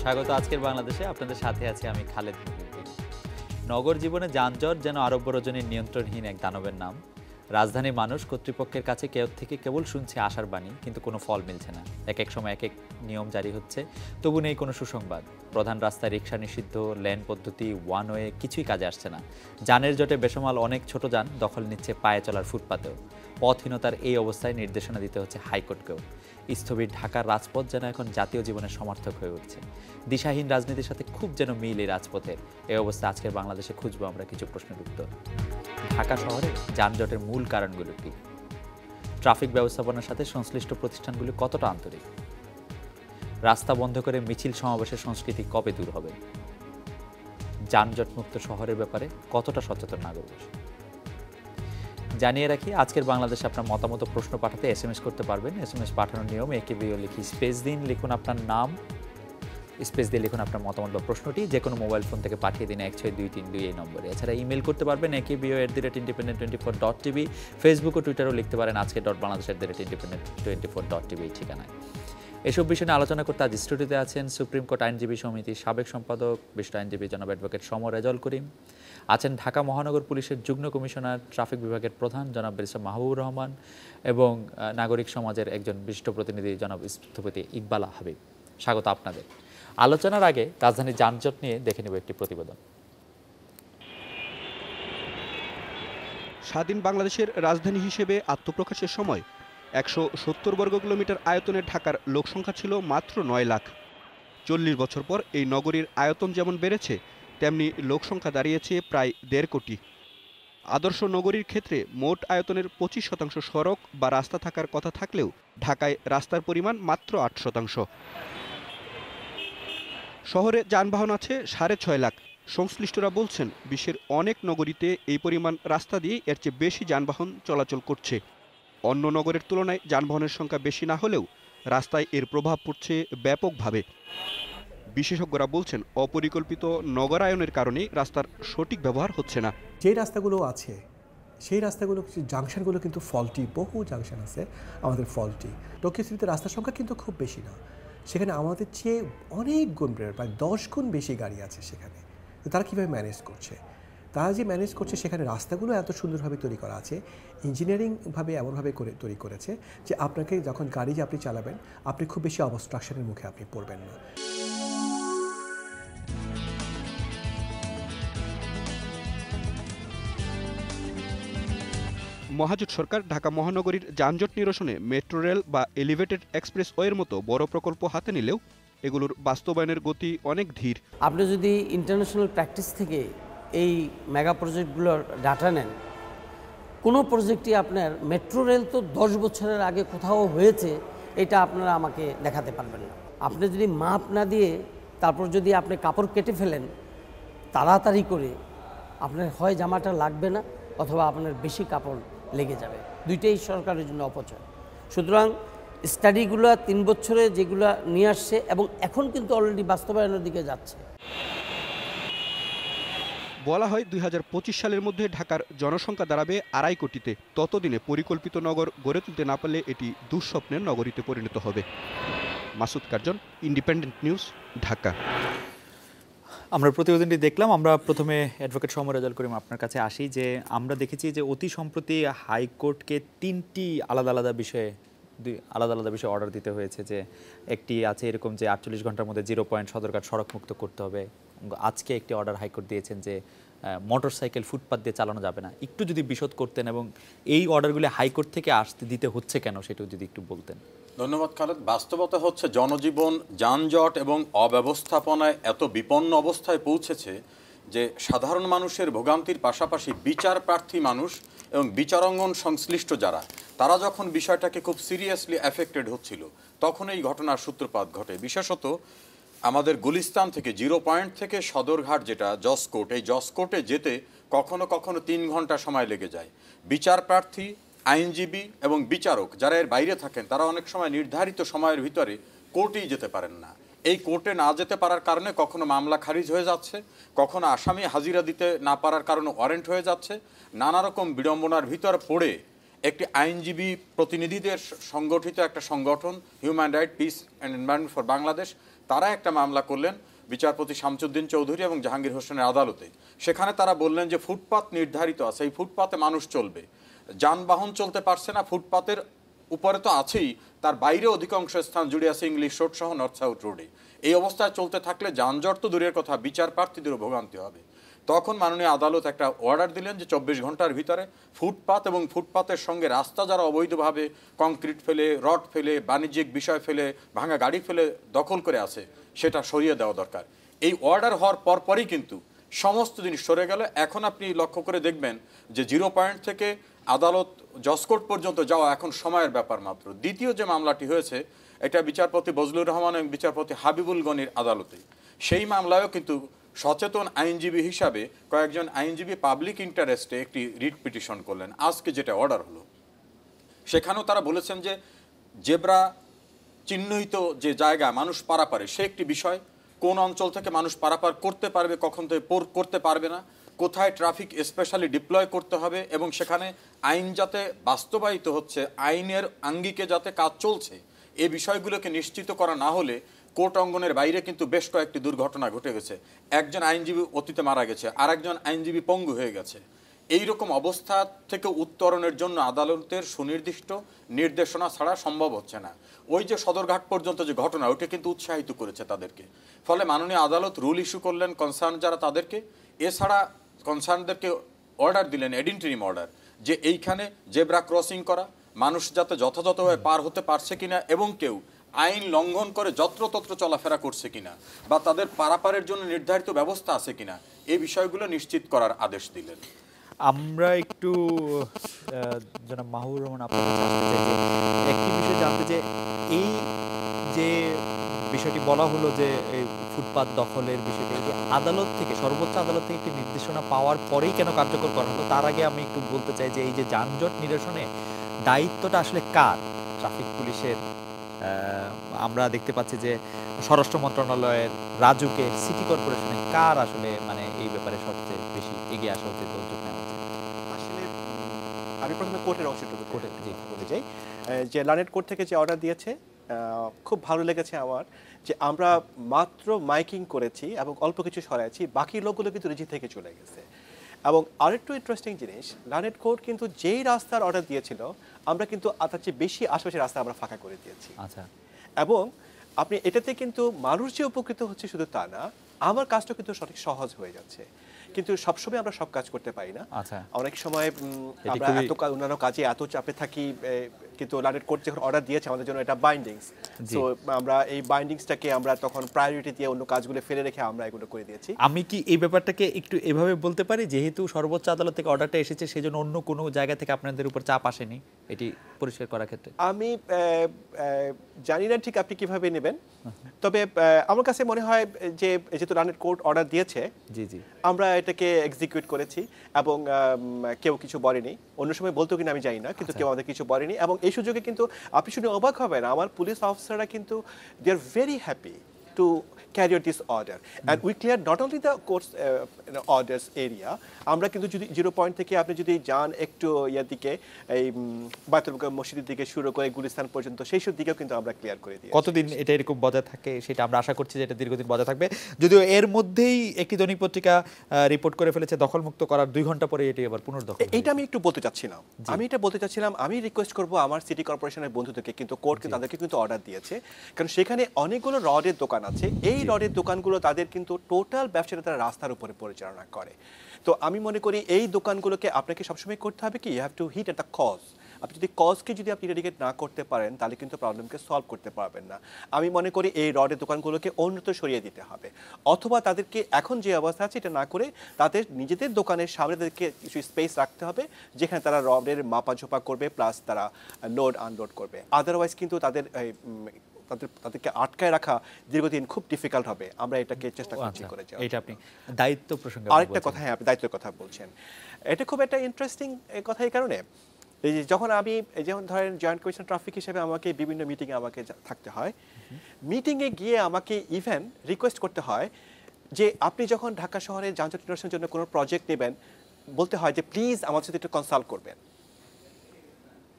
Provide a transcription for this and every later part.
স্বাগত আজকের বাংলাদেশে। আপনাদের সাথে আছি আমি খালেদ মুহিউদ্দিন। নগর জীবনে যানজট যেন আরব্য রজনীর নিয়ন্ত্রণহীন এক দানবের নাম। রাজধানীর মানুষ কর্তৃপক্ষের কাছে থেকে কেবল শুনছে আশার বাণী, কিন্তু কোনো ফল মিলছে না। এক এক সময় এক এক নিয়ম জারি হচ্ছে, তবু নেই কোনো সুসংবাদ। প্রধান রাস্তায় রিকশা নিষিদ্ধ, লেন পদ্ধতি, ওয়ান ওয়ে, কিছুই কাজে আসছে না। যানের জটে বেসামাল অনেক ছোট যান দখল নিচ্ছে পায়ে চলার ফুটপাতেও। পথহীনতার এই অবস্থায় নির্দেশনা দিতে হচ্ছে হাইকোর্টকেও। স্থবির ঢাকার রাজপথ যেন এখন জাতীয় জীবনের সমর্থক হয়ে উঠছে। দিশাহীন রাজনীতির সাথে খুব যেন মিল এই রাজপথের। এই অবস্থা আজকের বাংলাদেশে খুঁজবো আমরা কিছু প্রশ্নের উত্তর। ঢাকা শহরে যানজটের মূল কারণগুলো কি? ট্রাফিক ব্যবস্থাপনার সাথে সংশ্লিষ্ট প্রতিষ্ঠানগুলি কতটা আন্তরিক? রাস্তা বন্ধ করে মিছিল সমাবেশের সংস্কৃতি কবে দূর হবে? যানজট মুক্ত শহরের ব্যাপারে কতটা সচেতন নাগরিক? জানিয়ে রাখি, আজকের বাংলাদেশে আপনার মতামত প্রশ্ন পাঠাতে SMS করতে পারবেন। SMS পাঠানোর নিয়ম AKBO লিখি স্পেস দিন, লিখুন আপনার নাম, স্পেস দিয়ে লিখুন আপনার মতামত বা প্রশ্নটি, যে কোনো মোবাইল ফোন থেকে পাঠিয়ে দিন 16232 এই নম্বরে। এছাড়া ইমেল করতে পারবেন akbo@independent24.tv। ফেসবুক ও টুইটারও লিখতে পারেন aজকে.বাংলাদেশ@independent24.tv ঠিকানায়। এসব বিষয় নিয়ে আলোচনা করতে আজ স্টুডিওতে আছেন সুপ্রিম কোর্ট আইনজীবী সমিতির সাবেক সম্পাদক বিশিষ্ট আইনজীবী জনাব অ্যাডভোকেট সমর রেজাউল করিম, আছেন ঢাকা মহানগর পুলিশের যুগ্ম কমিশনার ট্রাফিক বিভাগের প্রধান জনাব ব্যারিস্টার মাহবুবুর রহমান এবং নাগরিক সমাজের একজন বিশিষ্ট প্রতিনিধি জনাব স্থপতি ইকবাল হাবিব। স্বাগত আপনাদের। আলোচনার আগে রাজধানীর যানজট নিয়ে দেখে নেব একটি প্রতিবেদন। স্বাধীন বাংলাদেশের রাজধানী হিসেবে আত্মপ্রকাশের সময় 170 বর্গ কিলোমিটার আয়তনের ঢাকার লোকসংখ্যা ছিল মাত্র 9 লাখ। 40 বছর পর এই নগরীর আয়তন যেমন বেড়েছে, তেমনি লোকসংখ্যা দাঁড়িয়েছে প্রায় 1.5 কোটি। আদর্শ নগরীর ক্ষেত্রে মোট আয়তনের 25% সড়ক বা রাস্তা থাকার কথা থাকলেও ঢাকায় রাস্তার পরিমাণ মাত্র 8%। শহরে যানবাহন আছে 6.5 লাখ। সংশ্লিষ্টরা বলছেন, বিশ্বের অনেক নগরীতে এই পরিমাণ রাস্তা দিয়ে এর চেয়ে বেশি যানবাহন চলাচল করছে। অন্য নগরের তুলনায় যানবাহনের সংখ্যা বেশি না হলেও রাস্তায় এর প্রভাব পড়ছে ব্যাপকভাবে। বিশেষজ্ঞরা বলছেন, অপরিকল্পিত নগরায়নের কারণে রাস্তার সঠিক ব্যবহার হচ্ছে না। যে রাস্তাগুলো আছে সেই রাস্তাগুলো, জাংশনগুলো কিন্তু ফল্টি, বহু জাংশন আছে আমাদের ফল্টি। টোকিও সিটিতে রাস্তার সংখ্যা কিন্তু খুব বেশি না, সেখানে আমাদের চেয়ে অনেক গুণ প্রায় 10 গুণ বেশি গাড়ি আছে সেখানে। তো তারা কীভাবে ম্যানেজ করছে? তারা যে ম্যানেজ করছে, সেখানে রাস্তাগুলো এত সুন্দরভাবে তৈরি করা আছে, ইঞ্জিনিয়ারিংভাবে এমনভাবে তৈরি করেছে যে আপনাকে যখন গাড়ি যে আপনি চালাবেন, আপনি খুব বেশি অবস্ট্রাকশনের মুখে আপনি পড়বেন না। মহাজোট সরকার ঢাকা মহানগরীর যানজট নিরসনে মেট্রো রেল বা এলিভেটেড এক্সপ্রেসওয়ের মতো বড় প্রকল্প হাতে নিলেও এগুলোর বাস্তবায়নের গতি অনেক ধীর। আপনি যদি ইন্টারন্যাশনাল প্র্যাকটিস থেকে এই মেগা প্রজেক্টগুলোর ডাটা নেন, কোনো প্রজেক্টই আপনার মেট্রো রেল তো 10 বছরের আগে কোথাও হয়েছে এটা আপনারা আমাকে দেখাতে পারবেন না। আপনি যদি মাপ না দিয়ে তারপর যদি আপনি কাপড় কেটে ফেলেন তাড়াতাড়ি করে, আপনার হয় জামাটা লাগবে না অথবা আপনার বেশি কাপড় লেগে যাবে। দুইটাই সরকারের জন্য অপচয়। সুতরাং স্টাডিগুলো 3 বছরে যেগুলো নিয়ে আসছে এবং এখন কিন্তু অলরেডি বাস্তবায়নের দিকে যাচ্ছে। বলা হয় 2025 সালের মধ্যে ঢাকার জনসংখ্যা দাঁড়াবে 2.5 কোটিতে। ততদিনে পরিকল্পিত নগর গড়ে তুলতে না পারলে এটি দুঃস্বপ্নের নগরীতে পরিণত হবে। Masud Curzon, independent news, Dhaka. আমরা প্রতিবেদনটি দেখলাম। আমরা প্রথমে অ্যাডভোকেট সমর রেজাউল করিম আপনার কাছে আসি, যে আমরা দেখেছি যে অতি সম্প্রতি হাইকোর্টকে 3টি আলাদা আলাদা বিষয়ে অর্ডার দিতে হয়েছে। যে একটি আছে এরকম যে 48 ঘন্টার মধ্যে 0 পয়েন্ট সদরঘাট সড়ক মুক্ত করতে হবে। আজকে একটি অর্ডার হাইকোর্ট দিয়েছেন যে মোটরসাইকেল ফুটপাত দিয়ে চালানো যাবে না। একটু যদি বিশদ করতেন এবং এই অর্ডারগুলি হাইকোর্ট থেকে দিতে হচ্ছে কেন, সেটাও যদি একটু বলতেন। ধন্যবাদ খালেদ। বাস্তবতা হচ্ছে জনজীবন, যানজট এবং অব্যবস্থাপনায় এত বিপন্ন অবস্থায় পৌঁছেছে যে সাধারণ মানুষের ভোগান্তির পাশাপাশি বিচার প্রার্থী মানুষ এবং বিচারাঙ্গন সংশ্লিষ্ট যারা, তারা যখন বিষয়টাকে খুব সিরিয়াসলি অ্যাফেক্টেড হচ্ছিল, তখন এই ঘটনার সূত্রপাত ঘটে। বিশেষত আমাদের গুলিস্তান থেকে 0 পয়েন্ট থেকে সদরঘাট যেটা জজকোর্ট, এই জজকোর্টে যেতে কখনো কখনো 3 ঘন্টা সময় লেগে যায়। বিচার প্রার্থী, আইনজীবী এবং বিচারক যারা এর বাইরে থাকেন, তারা অনেক সময় নির্ধারিত সময়ের ভিতরে কোর্টেই যেতে পারেন না। এই কোর্টে না যেতে পারার কারণে কখনো মামলা খারিজ হয়ে যাচ্ছে, কখনো আসামি হাজিরা দিতে না পারার কারণে ওয়ারেন্ট হয়ে যাচ্ছে। নানা রকম বিড়ম্বনার ভিতর পড়ে একটি আইনজীবী প্রতিনিধিদের সংগঠিত একটা সংগঠন human right piece and environment for Bangladesh, তারা একটা মামলা করলেন বিচারপতি শামসুদ্দিন চৌধুরী এবং জাহাঙ্গীর হোসেনের আদালতে। সেখানে তারা বললেন যে ফুটপাত নির্ধারিত আছে, এই ফুটপাতে মানুষ চলবে, যানবাহন চলতে পারছে না, ফুটপাতের উপরে তো আছেই, তার বাইরে অধিকাংশ স্থান জুড়ে আছে ইংলিশ রোড সহ নর্থ সাউথ রোডে। এই অবস্থায় চলতে থাকলে যানজট তো দূরের কথা, বিচার প্রার্থীদেরও ভোগান্তি হবে। তখন মাননীয় আদালত একটা অর্ডার দিলেন যে 24 ঘন্টার ভিতরে ফুটপাত এবং ফুটপাতের সঙ্গে রাস্তা যারা অবৈধভাবে কংক্রিট ফেলে, রড ফেলে, বাণিজ্যিক বিষয় ফেলে, ভাঙা গাড়ি ফেলে দখল করে আছে, সেটা সরিয়ে দেওয়া দরকার। এই অর্ডার হওয়ার পরপরই কিন্তু সমস্ত জিনিস সরে গেল। এখন আপনি লক্ষ্য করে দেখবেন যে 0 পয়েন্ট থেকে আদালত জজকোর্ট পর্যন্ত যাওয়া এখন সময়ের ব্যাপার মাত্র। দ্বিতীয় যে মামলাটি হয়েছে এটা বিচারপতি বজলুর রহমান এবং বিচারপতি হাবিবুল গনির আদালতে। সেই মামলায়ও কিন্তু সচেতন আইনজীবী হিসাবে কয়েকজন আইনজীবী পাবলিক ইন্টারেস্টে একটি রিট পিটিশন করলেন। আজকে যেটা অর্ডার হলো সেখানেও তারা বলেছেন যে জেব্রা চিহ্নিত যে জায়গা মানুষ পারাপারে সে একটি বিষয়, কোন অঞ্চল থেকে মানুষ পারাপার করতে পারবে, কখন থেকে করতে পারবে না, কোথায় ট্রাফিক স্পেশালি ডিপ্লয় করতে হবে, এবং সেখানে আইন যাতে বাস্তবায়িত হচ্ছে, আইনের আঙ্গিকে যাতে কাজ চলছে, এই বিষয়গুলোকে নিশ্চিত করা না হলে কোর্ট অঙ্গনের বাইরে কিন্তু বেশ কয়েকটি দুর্ঘটনা ঘটে গেছে। একজন আইনজীবী অতীতে মারা গেছে, আরেকজন আইনজীবী পঙ্গু হয়ে গেছে। এই রকম অবস্থা থেকে উত্তরণের জন্য আদালতের সুনির্দিষ্ট নির্দেশনা ছাড়া সম্ভব হচ্ছে না। ওই যে সদরঘাট পর্যন্ত যে ঘটনা, ওইটা কিন্তু উৎসাহিত করেছে তাদেরকে। ফলে মাননীয় আদালত রুল ইস্যু করলেন কনসার্ন যারা তাদেরকে, এছাড়া কনসার্নদেরকে অর্ডার দিলেন, এডিন্টারিম অর্ডার, যে এইখানে জেব্রা ক্রসিং করা, মানুষ যাতে যথাযথভাবে পার হতে পারছে কিনা এবং কেউ আইন লঙ্ঘন করে যত্রতত্র চলাফেরা করছে কিনা, বা তাদের পারাপারের জন্য নির্ধারিত ব্যবস্থা আছে কিনা, এই বিষয়গুলো নিশ্চিত করার আদেশ দিলেন। আমরা একটু জনাব মাহবুবুর রহমান আপনার কাছে আসতে চাই যে একটি বিষয় জানতে, যে এই যে বিষয়টি বলা হলো যে এই ফুটপাত দখলের বিষয়টি আদালত থেকে, সর্বোচ্চ আদালত থেকে একটি নির্দেশনা পাওয়ার পরেই কেন কার্যকর করা হলো, তার আগে আমি একটু বলতে চাই যে এই যে যানজট নিরসনে দায়িত্বটা আসলে কার? ট্রাফিক পুলিশের, আমরা দেখতে পাচ্ছি যে স্বরাষ্ট্র মন্ত্রণালয়ের, রাজুকের, সিটি কর্পোরেশনের, কার আসলে মানে এই ব্যাপারে সবচেয়ে বেশি এগিয়ে আসা উচিত, উদ্যোগ নেওয়া উচিত? আসলে আমি প্রথমে কোর্টের অংশটুকু কোর্টের, জি, বলতে চাই যে লানেট কোর্ট থেকে যে অর্ডার দিয়েছে খুব ভালো লেগেছে আমার, যে আমরা মাত্র মাইকিং করেছি এবং অল্প কিছু সরাইছি, বাকি লোকগুলো কিন্তু রিজি থেকে চলে গেছে। এবং আরেকটু ইন্টারেস্টিং জিনিস, লানেট কোর্ট কিন্তু যেই রাস্তার অর্ডার দিয়েছিল আমরা কিন্তু তার চেয়ে বেশি আশেপাশের রাস্তা আমরা ফাঁকা করে দিয়েছি। আচ্ছা, এবং আপনি এটাতে কিন্তু মানুষ যে উপকৃত হচ্ছে শুধু তা না, আমার কাজটা কিন্তু সঠিক সহজ হয়ে যাচ্ছে। কিন্তু সবসময় আমরা সব কাজ করতে পারি না। আচ্ছা, অনেক সময় আমরা এত অন্যান্য কাজে এত চাপে থাকি, কিন্তু লানেট কোর্ট যখন অর্ডার দিয়েছে আমাদের জন্য এটা বাইন্ডিংস, তো আমরা এই বাইন্ডিংসটাকে আমরা তখন প্রায়োরিটি দিয়ে অন্য কাজগুলো ফেলে রেখে আমরা এগুলো করে দিয়েছি। আমি কি এই ব্যাপারটাকে একটু এভাবে বলতে পারি, যেহেতু সর্বোচ্চ আদালত থেকে অর্ডারটা এসেছে সেজন্য অন্য কোনো জায়গা থেকে আপনাদের উপর চাপ আসেনি এটি পরিষ্কার করার ক্ষেত্রে? আমি জানি না ঠিক আপনি কিভাবে নেবেন, তবে আমার কাছে মনে হয় যে যেহেতু লানেট কোর্ট অর্ডার দিয়েছে, জি জি, আমরা এটাকে এক্সিকিউট করেছি এবং কেউ কিছু বলেনি। অন্য সময় বলতো কিনা আমি জানি না, কিন্তু কেউ আমাদের কিছু বলেনি। এবং এই সুযোগে কিন্তু আপনি শুনে অবাক হবেন, আমার পুলিশ অফিসাররা কিন্তু they are very happy to carry out this order and we cleared not only the court's orders area, আমরা কিন্তু যদি 0 পয়েন্ট থেকে আপনি যদি যান একটু ইয়ার দিকে, এই বায়তুল মসজিদের দিকে শুরু করে গুলিস্তান পর্যন্ত, সেই সব দিকেও কিন্তু আমরা ক্লিয়ার করে দিয়েছি। কতদিন এটা এরকম বজায় থাকে সেটা আমরা আশা করছি যে এটা দীর্ঘদিন বজায় থাকবে। যদিও এর মধ্যেই একটি দৈনিক পত্রিকা রিপোর্ট করে ফেলেছে দখলমুক্ত করার 2 ঘন্টা পরে এটি আবার পুনর্দখল। এইটা আমি একটু বলতে চাচ্ছিলাম, আমি রিকোয়েস্ট করব আমার সিটি কর্পোরেশনের বন্ধুদেরকে, কিন্তু কোর্টকে তাদেরকে কিন্তু অর্ডার দিয়েছে, কারণ সেখানে অনেকগুলো রডের দোকান আছে। এই রডের দোকানগুলো তাদের কিন্তু টোটাল ব্যবসাটা তারা রাস্তার উপরে পরিচালনা করে। তো আমি মনে করি এই দোকানগুলোকে আপনাকে সবসময় করতে হবে কি, you have to hit at the cause. আপনি যদি কজকে যদি আপনি ইরেডিকেট না করতে পারেন তাহলে কিন্তু প্রবলেমকে সলভ করতে পারবেন না। আমি মনে করি এই রডের দোকানগুলোকে অন্যত্র সরিয়ে দিতে হবে, অথবা তাদেরকে এখন যে অবস্থা আছে এটা না করে তাদের নিজেদের দোকানের সামনে তাদেরকে কিছু স্পেস রাখতে হবে যেখানে তারা রডের মাপাঝোপা করবে, প্লাস তারা লোড আনলোড করবে। আদারওয়াইজ কিন্তু তাদেরকে আটকায় রাখা দীর্ঘদিন খুব ডিফিকাল্ট হবে। আমরা এটাকে চেষ্টা করছি করে যাওয়া। এটা আপনি দায়িত্ব প্রসঙ্গে আরেকটা কথা, হ্যাঁ আপনি দায়িত্বের কথা বলছেন, এটা খুব একটা ইন্টারেস্টিং কথা। এই কারণে এই যে যখন আমি যেমন ধরেন জয়েন্ট কমিশনার ট্রাফিক হিসেবে আমাকে বিভিন্ন মিটিংয়ে আমাকে থাকতে হয়, মিটিংয়ে গিয়ে আমাকে ইভেন রিকোয়েস্ট করতে হয় যে আপনি যখন ঢাকা শহরে যানজট নিরসনের জন্য কোনো প্রজেক্ট নেবেন, বলতে হয় যে প্লিজ আমার সাথে একটু কনসাল্ট করবেন।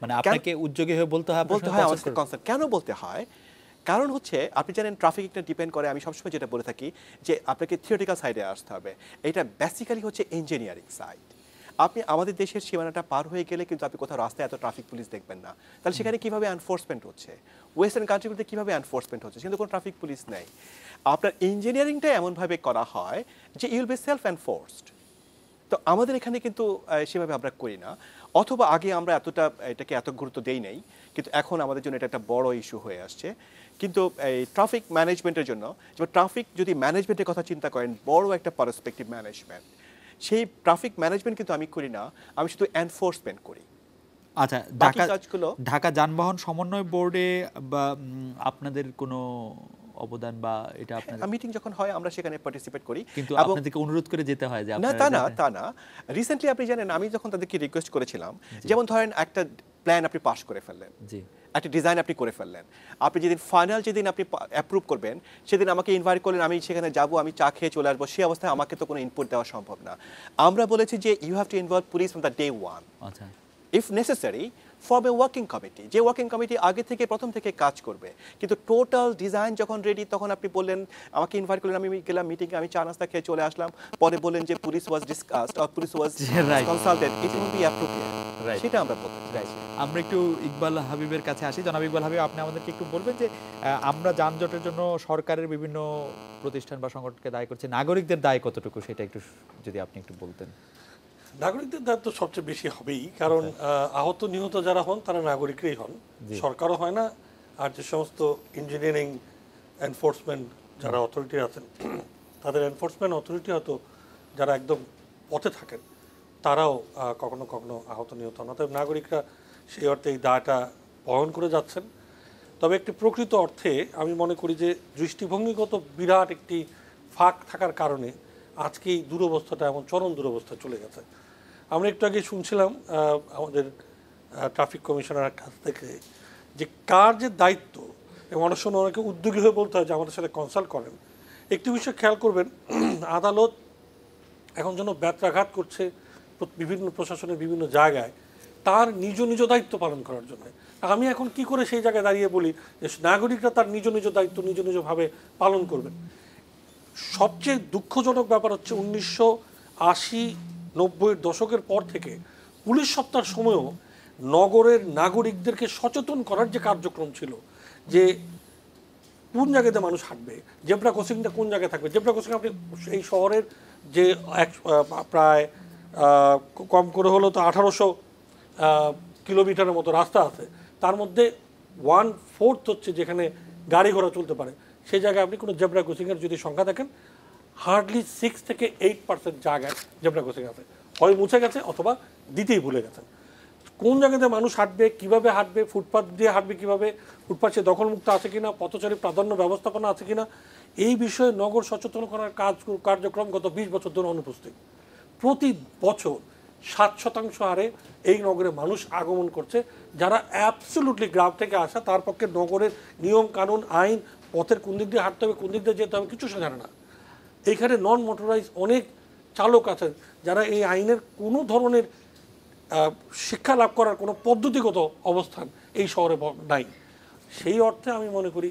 মানে আপনাকে উদ্যোগী হয়ে বলতে হয় আমার সাথে কনসাল্ট কেন বলতে হয়? কারণ হচ্ছে আপনি জানেন ট্রাফিকটা ডিপেন্ড করে, আমি সবসময় যেটা বলে থাকি যে আপনাকে থিওরিটিক্যাল সাইডে আসতে হবে। এটা বেসিক্যালি হচ্ছে ইঞ্জিনিয়ারিং সাইড। আপনি আমাদের দেশের সীমানাটা পার হয়ে গেলে কিন্তু আপনি কোথাও রাস্তায় এত ট্রাফিক পুলিশ দেখবেন না। তাহলে সেখানে কীভাবে এনফোর্সমেন্ট হচ্ছে, ওয়েস্টার্ন কান্ট্রিগুলোতে কীভাবে এনফোর্সমেন্ট হচ্ছে, কিন্তু কোনো ট্রাফিক পুলিশ নেই। আপনার ইঞ্জিনিয়ারিংটা এমনভাবে করা হয় যে ইউল বি সেলফ এনফোর্সড। তো আমাদের এখানে কিন্তু সেভাবে আমরা করি না, অথবা আগে আমরা এটাকে এত গুরুত্ব দেই নাই, কিন্তু এখন আমাদের জন্য এটা একটা বড় ইস্যু হয়ে আসছে। কিন্তু এই ট্রাফিক ম্যানেজমেন্টের জন্য, যেমন ট্রাফিক যদি ম্যানেজমেন্টের কথা চিন্তা করেন, বড় একটা পার্সপেক্টিভ ম্যানেজমেন্ট, সেই ট্রাফিক ম্যানেজমেন্ট কিন্তু আমি করি না, আমি শুধু এনফোর্সমেন্ট করি। আচ্ছা, ঢাকা যানবাহন সমন্বয় বোর্ডে বা আপনাদের কোনো অবদান বা এটা আপনাদের মিটিং যখন হয় আমরা সেখানে পার্টিসিপেট করি, কিন্তু আপনাদেরকে অনুরোধ করে যেতে হয় যে না তা না। রিসেন্টলি আপনি জানেন আমি যখন তাদেরকে রিকোয়েস্ট করেছিলাম, যেমন ধরেন একটা প্ল্যান আপনি পাস করে ফেললেন, জি, একটা ডিজাইন আপনি করে ফেললেন, আপনি যেদিন আপনি অ্যাপ্রুভ করবেন সেদিন আমাকে ইনভাইট করলেন, আমি সেখানে যাব, আমি চা খেয়ে চলে আসবো, সেই অবস্থায় আমাকে তো কোনো ইনপুট দেওয়া সম্ভব না। আমরা বলেছি যে you have to involve police from the day one, আচ্ছা, if necessary form a working committee, যে ওয়ার্কিং কমিটি আগে থেকে প্রথম থেকে কাজ করবে। কিন্তু টোটাল ডিজাইন যখন রেডি তখন আপনি বললেন, আমাকে ইনভাইট করলেন, আমি গেলাম মিটিংয়ে, আমি চা নাস্তা খেয়ে চলে আসলাম, পরে বললেন যে police was discussed or police was consulted, it will be appropriate, সেটা আমরা বলতে চাই। আমরা একটু ইকবাল হাবিবের কাছে আসি। জনাব ইকবাল হাবিব, আপনি আমাদেরকে একটু বলবেন যে আমরা যানজটের জন্য সরকারের বিভিন্ন প্রতিষ্ঠান বা সংগঠনকে দায়ী করছি, নাগরিকদের দায় কতটুকু সেটা একটু যদি আপনি একটু বলতেন। নাগরিকদের দায়িত্ব সবচেয়ে বেশি হবেই, কারণ আহত নিহত যারা হন তারা নাগরিকরাই হন, সরকারও হয় না। আর যে সমস্ত ইঞ্জিনিয়ারিং এনফোর্সমেন্ট যারা অথরিটি আছেন, তাদের এনফোর্সমেন্ট অথরিটি হয়তো যারা একদম পথে থাকেন তারাও কখনো কখনো আহত নিহত হন। অতএব নাগরিকরা সেই অর্থে এই দায়টা বহন করে যাচ্ছেন। তবে একটি প্রকৃত অর্থে আমি মনে করি যে দৃষ্টিভঙ্গিগত বিরাট একটি ফাঁক থাকার কারণে আজকে এই দুরবস্থাটা এমন চরম দুরবস্থা চলে গেছে। আমরা একটু আগে শুনছিলাম আমাদের ট্রাফিক কমিশনারের কাছ থেকে যে কার যে দায়িত্ব, এবং অনেক সময় অনেকে উদ্যোগী হয়ে বলতে হয় যে আমাদের সাথে কনসাল্ট করেন। একটি বিষয় খেয়াল করবেন, আদালত এখন যেন ব্যত্রাঘাত করছে বিভিন্ন প্রশাসনের বিভিন্ন জায়গায় তার নিজ নিজ দায়িত্ব পালন করার জন্য। আমি এখন কি করে সেই জায়গায় দাঁড়িয়ে বলি যে নাগরিকরা তার নিজ নিজ দায়িত্ব নিজ নিজভাবে পালন করবেন। সবচেয়ে দুঃখজনক ব্যাপার হচ্ছে 1980-90-এর দশকের পর থেকে পুলিশ সপ্তাহের সময়ও নগরের নাগরিকদেরকে সচেতন করার যে কার্যক্রম ছিল, যে কোন জায়গাতে মানুষ হাঁটবে, জেব্রা ক্রসিংটা কোন জায়গায় থাকবে। জেব্রা ক্রসিং আপনি এই শহরের যে প্রায় কম করে হলো তো 1800 কিলোমিটারের মতো রাস্তা আছে, তার মধ্যে 1/4 হচ্ছে যেখানে গাড়ি ঘোড়া চলতে পারে, সেই জায়গায় আপনি কোনো জেব্রা ক্রসিংয়ের যদি সংখ্যা দেখেন, হার্ডলি 6 থেকে 8% জায়গায় জেব্রা ক্রসিং আছে, হয় মুছে গেছে অথবা দিতেই ভুলে গেছেন। কোন জায়গাতে মানুষ হাঁটবে, কিভাবে হাঁটবে, ফুটপাথ দিয়ে হাঁটবে কিভাবে, ফুটপাথ সে দখলমুক্ত আছে কিনা, পথচারী প্রাধান্য ব্যবস্থাপনা আছে কিনা, এই বিষয়ে নগর সচেতন করার কার্যক্রম গত 20 বছর ধরে অনুপস্থিত। প্রতি বছর 7% হারে এই নগরে মানুষ আগমন করছে, যারা অ্যাবসলিউটলি গ্রাম থেকে আসা, তার পক্ষে নগরের নিয়ম কানুন আইন, পথের কোন দিক দিয়ে হাঁটতে হবে, কোন দিক দিয়ে যেতে হবে কিছু সে জানে না। এইখানে নন মোটরাইজ অনেক চালক আছেন যারা এই আইনের কোনো ধরনের শিক্ষা লাভ করার কোনো পদ্ধতিগত অবস্থান এই শহরে নাই। সেই অর্থে আমি মনে করি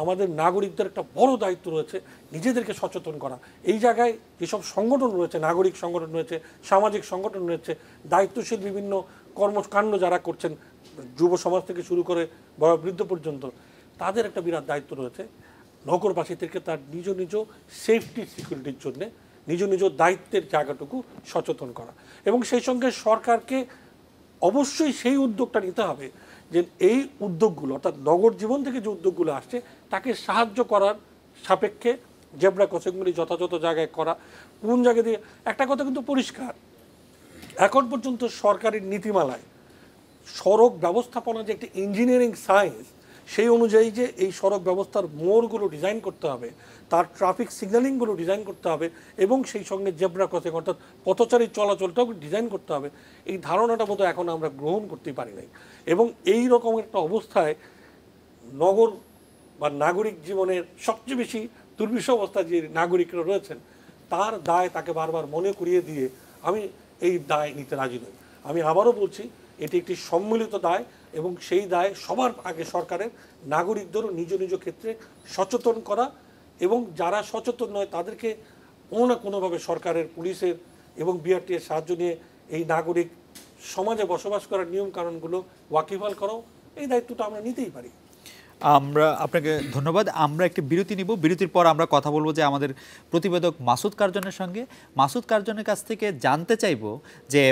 আমাদের নাগরিকদের একটা বড় দায়িত্ব রয়েছে নিজেদেরকে সচেতন করা। এই জায়গায় যেসব সংগঠন রয়েছে, নাগরিক সংগঠন রয়েছে, সামাজিক সংগঠন রয়েছে, দায়িত্বশীল বিভিন্ন কর্মকাণ্ড যারা করছেন, যুব সমাজ থেকে শুরু করে বয়োবৃদ্ধ পর্যন্ত, তাদের একটা বিরাট দায়িত্ব রয়েছে নগরবাসীদেরকে তার নিজ নিজ সেফটি সিকিউরিটির জন্যে নিজ নিজ দায়িত্বের জায়গাটুকু সচেতন করা। এবং সেই সঙ্গে সরকারকে অবশ্যই সেই উদ্যোগটা নিতে হবে যে এই উদ্যোগগুলো, অর্থাৎ নগর জীবন থেকে যে উদ্যোগগুলো আসছে তাকে সাহায্য করার সাপেক্ষে জেব্রা ক্রসিংগুলি যথাযথ জায়গায় করা। কোন জায়গা দিয়ে, একটা কথা কিন্তু পরিষ্কার, এখন পর্যন্ত সরকারের নীতিমালায় সড়ক ব্যবস্থাপনা যে একটি ইঞ্জিনিয়ারিং সায়েন্স, সেই অনুযায়ী যে এই সড়ক ব্যবস্থার মোড়গুলো ডিজাইন করতে হবে, তার ট্রাফিক সিগন্যালিংগুলো ডিজাইন করতে হবে, এবং সেই সঙ্গে জেব্রা ক্রসিং অর্থাৎ পথচারী চলাচলটাও ডিজাইন করতে হবে, এই ধারণাটা বোধ এখন আমরা গ্রহণ করতেই পারি নাই। এবং এই রকম একটা অবস্থায় নগর বা নাগরিক জীবনের সবচেয়ে বেশি দুর্বিষহ অবস্থায় যে নাগরিকরা রয়েছেন, তার দায় তাকে বারবার মনে করিয়ে দিয়ে আমি এই দায় নিতে রাজি নই। আমি আবারও বলছি, এটি একটি সম্মিলিত দায় এবং সেই দায় সবার আগে সরকারের নাগরিকদেরও নিজ নিজ ক্ষেত্রে সচেতন করা এবং যারা সচেতন নয় তাদেরকে কোনো না কোনোভাবে সরকারের, পুলিশের এবং বিআরটিএর সাহায্য নিয়ে এই নাগরিক সমাজে বসবাস করার নিয়ম কানুনগুলো ওয়াকিবহাল করাও, এই দায়িত্বটা আমরা নিতেই পারি। আমরা আপনাকে ধন্যবাদ। আমরা একটি বিরতি নিব, বিরতির পর আমরা কথা বলবো যে আমাদের প্রতিবেদক মাসুদ কার্জনের সঙ্গে। মাসুদ কার্জনের কাছ থেকে জানতে চাইব যে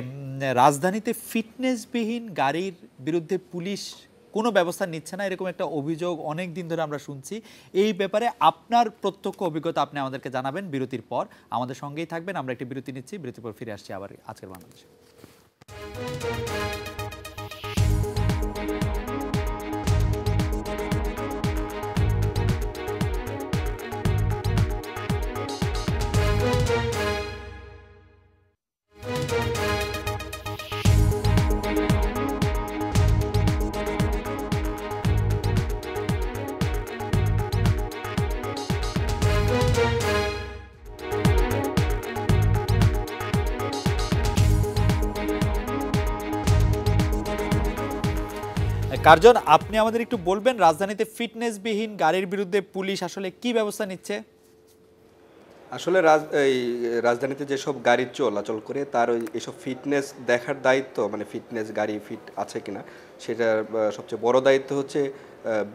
রাজধানীতে ফিটনেসবিহীন গাড়ির বিরুদ্ধে পুলিশ কোনো ব্যবস্থা নিচ্ছে না, এরকম একটা অভিযোগ অনেক দিন ধরে আমরা শুনছি। এই ব্যাপারে আপনার প্রত্যক্ষ অভিজ্ঞতা আপনি আমাদেরকে জানাবেন বিরতির পর। আমাদের সঙ্গেই থাকবেন। আমরা একটি বিরতি নিচ্ছি, বিরতির পর ফিরে আসছি আবার আজকের বাংলাদেশে। কার্জন, আপনি আমাদের একটু বলবেন রাজধানীতে ফিটনেসবিহীন গাড়ির বিরুদ্ধে পুলিশ আসলে কি ব্যবস্থা নিচ্ছে? আসলে এই রাজধানীতে যেসব গাড়ি চলাচল করে তার এইসব ফিটনেস দেখার দায়িত্ব, মানে ফিটনেস গাড়ি ফিট আছে কিনা সেটার সবচেয়ে বড় দায়িত্ব হচ্ছে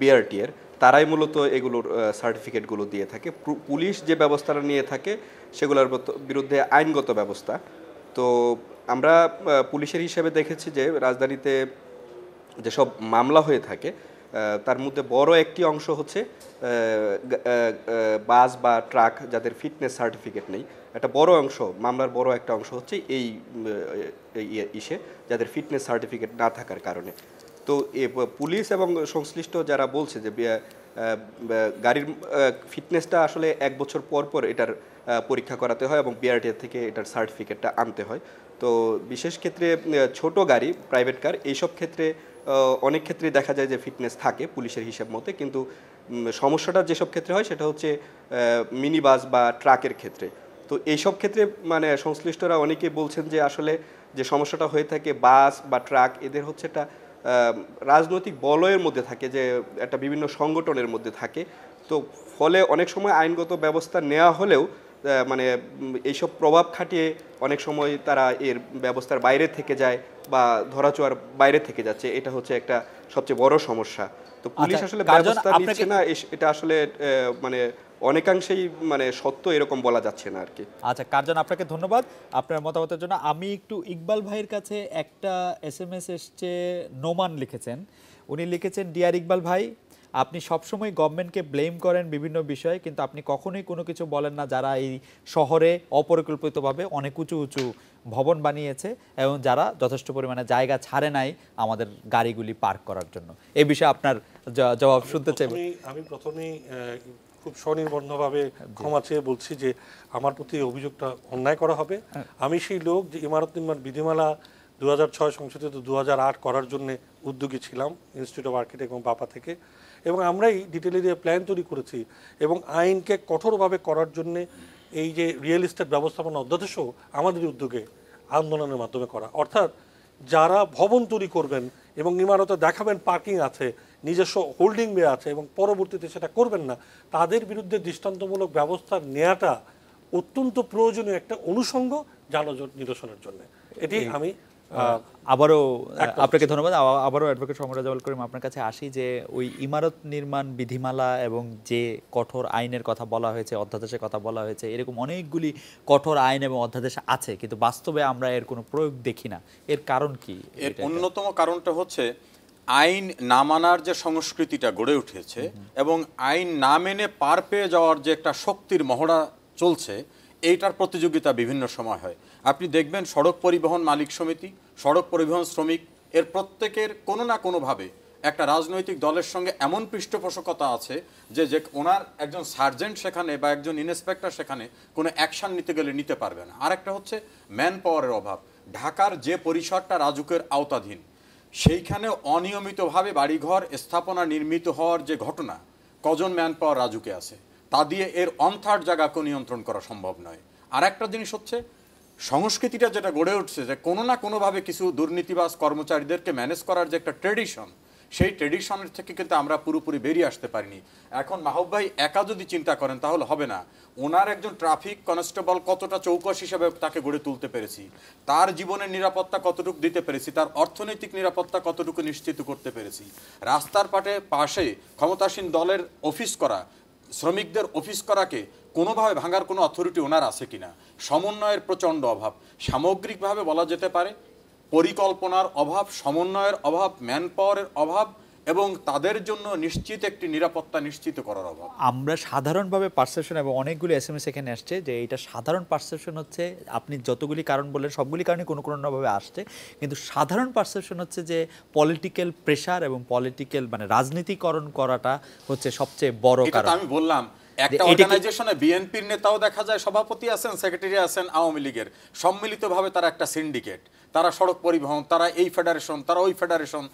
বিআরটিএর। তারাই মূলত এগুলোর সার্টিফিকেটগুলো দিয়ে থাকে। পুলিশ যে ব্যবস্থাটা নিয়ে থাকে সেগুলোর বিরুদ্ধে আইনগত ব্যবস্থা। তো আমরা পুলিশের হিসেবে দেখেছি যে রাজধানীতে যেসব মামলা হয়ে থাকে তার মধ্যে বড় একটি অংশ হচ্ছে বাস বা ট্রাক যাদের ফিটনেস সার্টিফিকেট নেই। একটা বড় অংশ, মামলার বড় একটা অংশ হচ্ছে এই যাদের ফিটনেস সার্টিফিকেট না থাকার কারণে। তো পুলিশ এবং সংশ্লিষ্ট যারা বলছে যে গাড়ির ফিটনেসটা আসলে 1 বছর পর পর এটার পরীক্ষা করাতে হয় এবং বিআরটিএ থেকে এটার সার্টিফিকেটটা আনতে হয়। তো বিশেষ ক্ষেত্রে ছোট গাড়ি, প্রাইভেট কার, এইসব ক্ষেত্রে অনেক ক্ষেত্রে দেখা যায় যে ফিটনেস থাকে পুলিশের হিসাব মতে, কিন্তু সমস্যাটা যেসব ক্ষেত্রে হয় সেটা হচ্ছে মিনি বাস বা ট্রাকের ক্ষেত্রে। তো এইসব ক্ষেত্রে মানে সংশ্লিষ্টরা অনেকেই বলছেন যে আসলে যে সমস্যাটা হয়ে থাকে বাস বা ট্রাক, এদের হচ্ছে একটা রাজনৈতিক বলয়ের মধ্যে থাকে, যে একটা বিভিন্ন সংগঠনের মধ্যে থাকে। তো ফলে অনেক সময় আইনগত ব্যবস্থা নেওয়া হলেও মানে এইসব প্রভাব খাটিয়ে অনেক সময় তারা এর ব্যবস্থার বাইরে থেকে যায় বা ধরাছোঁয়ার বাইরে থেকে যাচ্ছে। এটা হচ্ছে একটা সবচেয়ে বড় সমস্যা। তো পুলিশ আসলে ব্যবস্থা নিচ্ছে না, এটা আসলে মানে অনেকাংশেই মানে সত্য এরকম বলা যাচ্ছে না আর কি। আচ্ছা কার্জন, আপনাকে ধন্যবাদ আপনার মতামতের জন্য। আমি একটু ইকবাল ভাইয়ের কাছে একটা SMS এসছে, নোমান লিখেছেন। উনি লিখেছেন, ডিয়ার ইকবাল ভাই, আপনি সবসময় গভর্নমেন্টকে ব্লেম করেন বিভিন্ন বিষয়ে, কিন্তু আপনি কখনোই কোনো কিছু বলেন না যারা এই শহরে অপরিকল্পিতভাবে অনেক উঁচু উঁচু ভবন বানিয়েছে এবং যারা যথেষ্ট পরিমাণে জায়গা ছাড়ে নাই আমাদের গাড়িগুলি পার্ক করার জন্য। এই বিষয়ে আপনার জবাব শুনতে চাই। আমি প্রথমেই খুব স্বনির্বন্ধভাবে ক্ষমা চেয়ে বলছি যে আমার প্রতি অভিযোগটা অন্যায় করা হবে। আমি সেই লোক যে ইমারত নির্মাণ বিধিমালা 2006 সংশোধিত 2008 করার জন্য উদ্যোগী ছিলাম ইনস্টিটিউট অফ আর্কিটেক্ট এবং বাপা থেকে, এবং আমরাই ডিটেল এরিয়া প্ল্যান তৈরি করেছি এবং আইনকে কঠোরভাবে করার জন্য এই যে রিয়েল এস্টেট ব্যবস্থাপনা অধ্যাদেশও আমাদের উদ্যোগে আন্দোলনের মাধ্যমে করা। অর্থাৎ যারা ভবন তৈরি করবেন এবং ইমারতে দেখাবেন পার্কিং আছে, নিজস্ব হোল্ডিং বে আছে এবং পরবর্তীতে সেটা করবেন না, তাদের বিরুদ্ধে দৃষ্টান্তমূলক ব্যবস্থা নেওয়াটা অত্যন্ত প্রয়োজনীয় একটা অনুষঙ্গ যানজট নিরসনের জন্য। এটি আমি আবারও আপনাকে ধন্যবাদ। আবারও অ্যাডভোকেট সমরা জাওয়াল করিম আপনার কাছে আসি যে ওই ইমারত নির্মাণ বিধিমালা এবং যে কঠোর আইনের কথা বলা হয়েছে, অধ্যাদেশের কথা বলা হয়েছে, এরকম অনেকগুলি কঠোর আইন এবং অধ্যাদেশ আছে, কিন্তু বাস্তবে আমরা এর কোনো প্রয়োগ দেখি না। এর কারণ কি? এর অন্যতম কারণটা হচ্ছে আইন না মানার যে সংস্কৃতিটা গড়ে উঠেছে এবং আইন না মেনে পার পেয়ে যাওয়ার যে একটা শক্তির মহড়া চলছে, এইটার প্রতিযোগিতা বিভিন্ন সময় হয়। আপনি দেখবেন সড়ক পরিবহন মালিক সমিতি, সড়ক পরিবহন শ্রমিক, এর প্রত্যেকের কোনো না কোনোভাবে একটা রাজনৈতিক দলের সঙ্গে এমন পৃষ্ঠপোষকতা আছে যে ওনার একজন সার্জেন্ট সেখানে বা একজন ইন্সপেক্টর সেখানে কোনো অ্যাকশন নিতে গেলে নিতে পারবে না। আরেকটা হচ্ছে ম্যান পাওয়ারের অভাব। ঢাকার যে পরিসরটা রাজুকের আওতাধীন, সেইখানে অনিয়মিতভাবে বাড়িঘর স্থাপনা নির্মিত হওয়ার যে ঘটনা, কজন ম্যান পাওয়ার রাজুকে আছে, তা দিয়ে এর 1/3 জায়গাকে নিয়ন্ত্রণ করা সম্ভব নয়। আর একটা জিনিস হচ্ছে সংস্কৃতিটা যেটা গড়ে উঠছে যে কোনো না কোনোভাবে কিছু দুর্নীতিবাজ কর্মচারীদেরকে ম্যানেজ করার যে একটা ট্রেডিশন, সেই ট্রেডিশনের থেকে কিন্তু আমরা পুরোপুরি বেরিয়ে আসতে পারিনি। এখন মাহবুব ভাই একা যদি চিন্তা করেন তাহলে হবে না। ওনার একজন ট্রাফিক কনস্টেবল কতটা চৌকস হিসেবে তাকে গড়ে তুলতে পেরেছি, তার জীবনের নিরাপত্তা কতটুকু দিতে পেরেছি, তার অর্থনৈতিক নিরাপত্তা কতটুকু নিশ্চিত করতে পেরেছি। রাস্তার পাশে ক্ষমতাসীন দলের অফিস করা, শ্রমিকদের অফিস করাকে কোনোভাবে ভাঙার কোনো অথরিটি ওনার আছে কিনা। সমন্বয়ের প্রচণ্ড অভাব, সামগ্রিকভাবে বলা যেতে পারে পরিকল্পনার অভাব, সমন্বয়ের অভাব, ম্যান পাওয়ারের অভাব এবং তাদের জন্য নিশ্চিত একটি নিরাপত্তা নিশ্চিত করার অভাব। আমরা সাধারণভাবে পারসেপশন এবং অনেকগুলো SMS এখানে আসছে যে এটা সাধারণ পারসেপশন হচ্ছে, আপনি যতগুলি কারণ বললেন সবগুলি কারণে কোনো কোনোভাবে আসছে, কিন্তু সাধারণ পারসেপশন হচ্ছে যে পলিটিক্যাল প্রেশার এবং পলিটিক্যাল মানে রাজনীতিকরণ করাটা হচ্ছে সবচেয়ে বড় কারণ। আমি বললাম একটা অর্গানাইজেশনে বিএনপির নেতাও দেখা যায়, সভাপতি আছেন, সেক্রেটারি আছেন আওয়ামী লীগের, সম্মিলিতভাবে তারা একটা সিন্ডিকেট, তারা সড়ক পরিবহন, তারা এই ফেডারেশন, তারা ওই ফেডারেশন,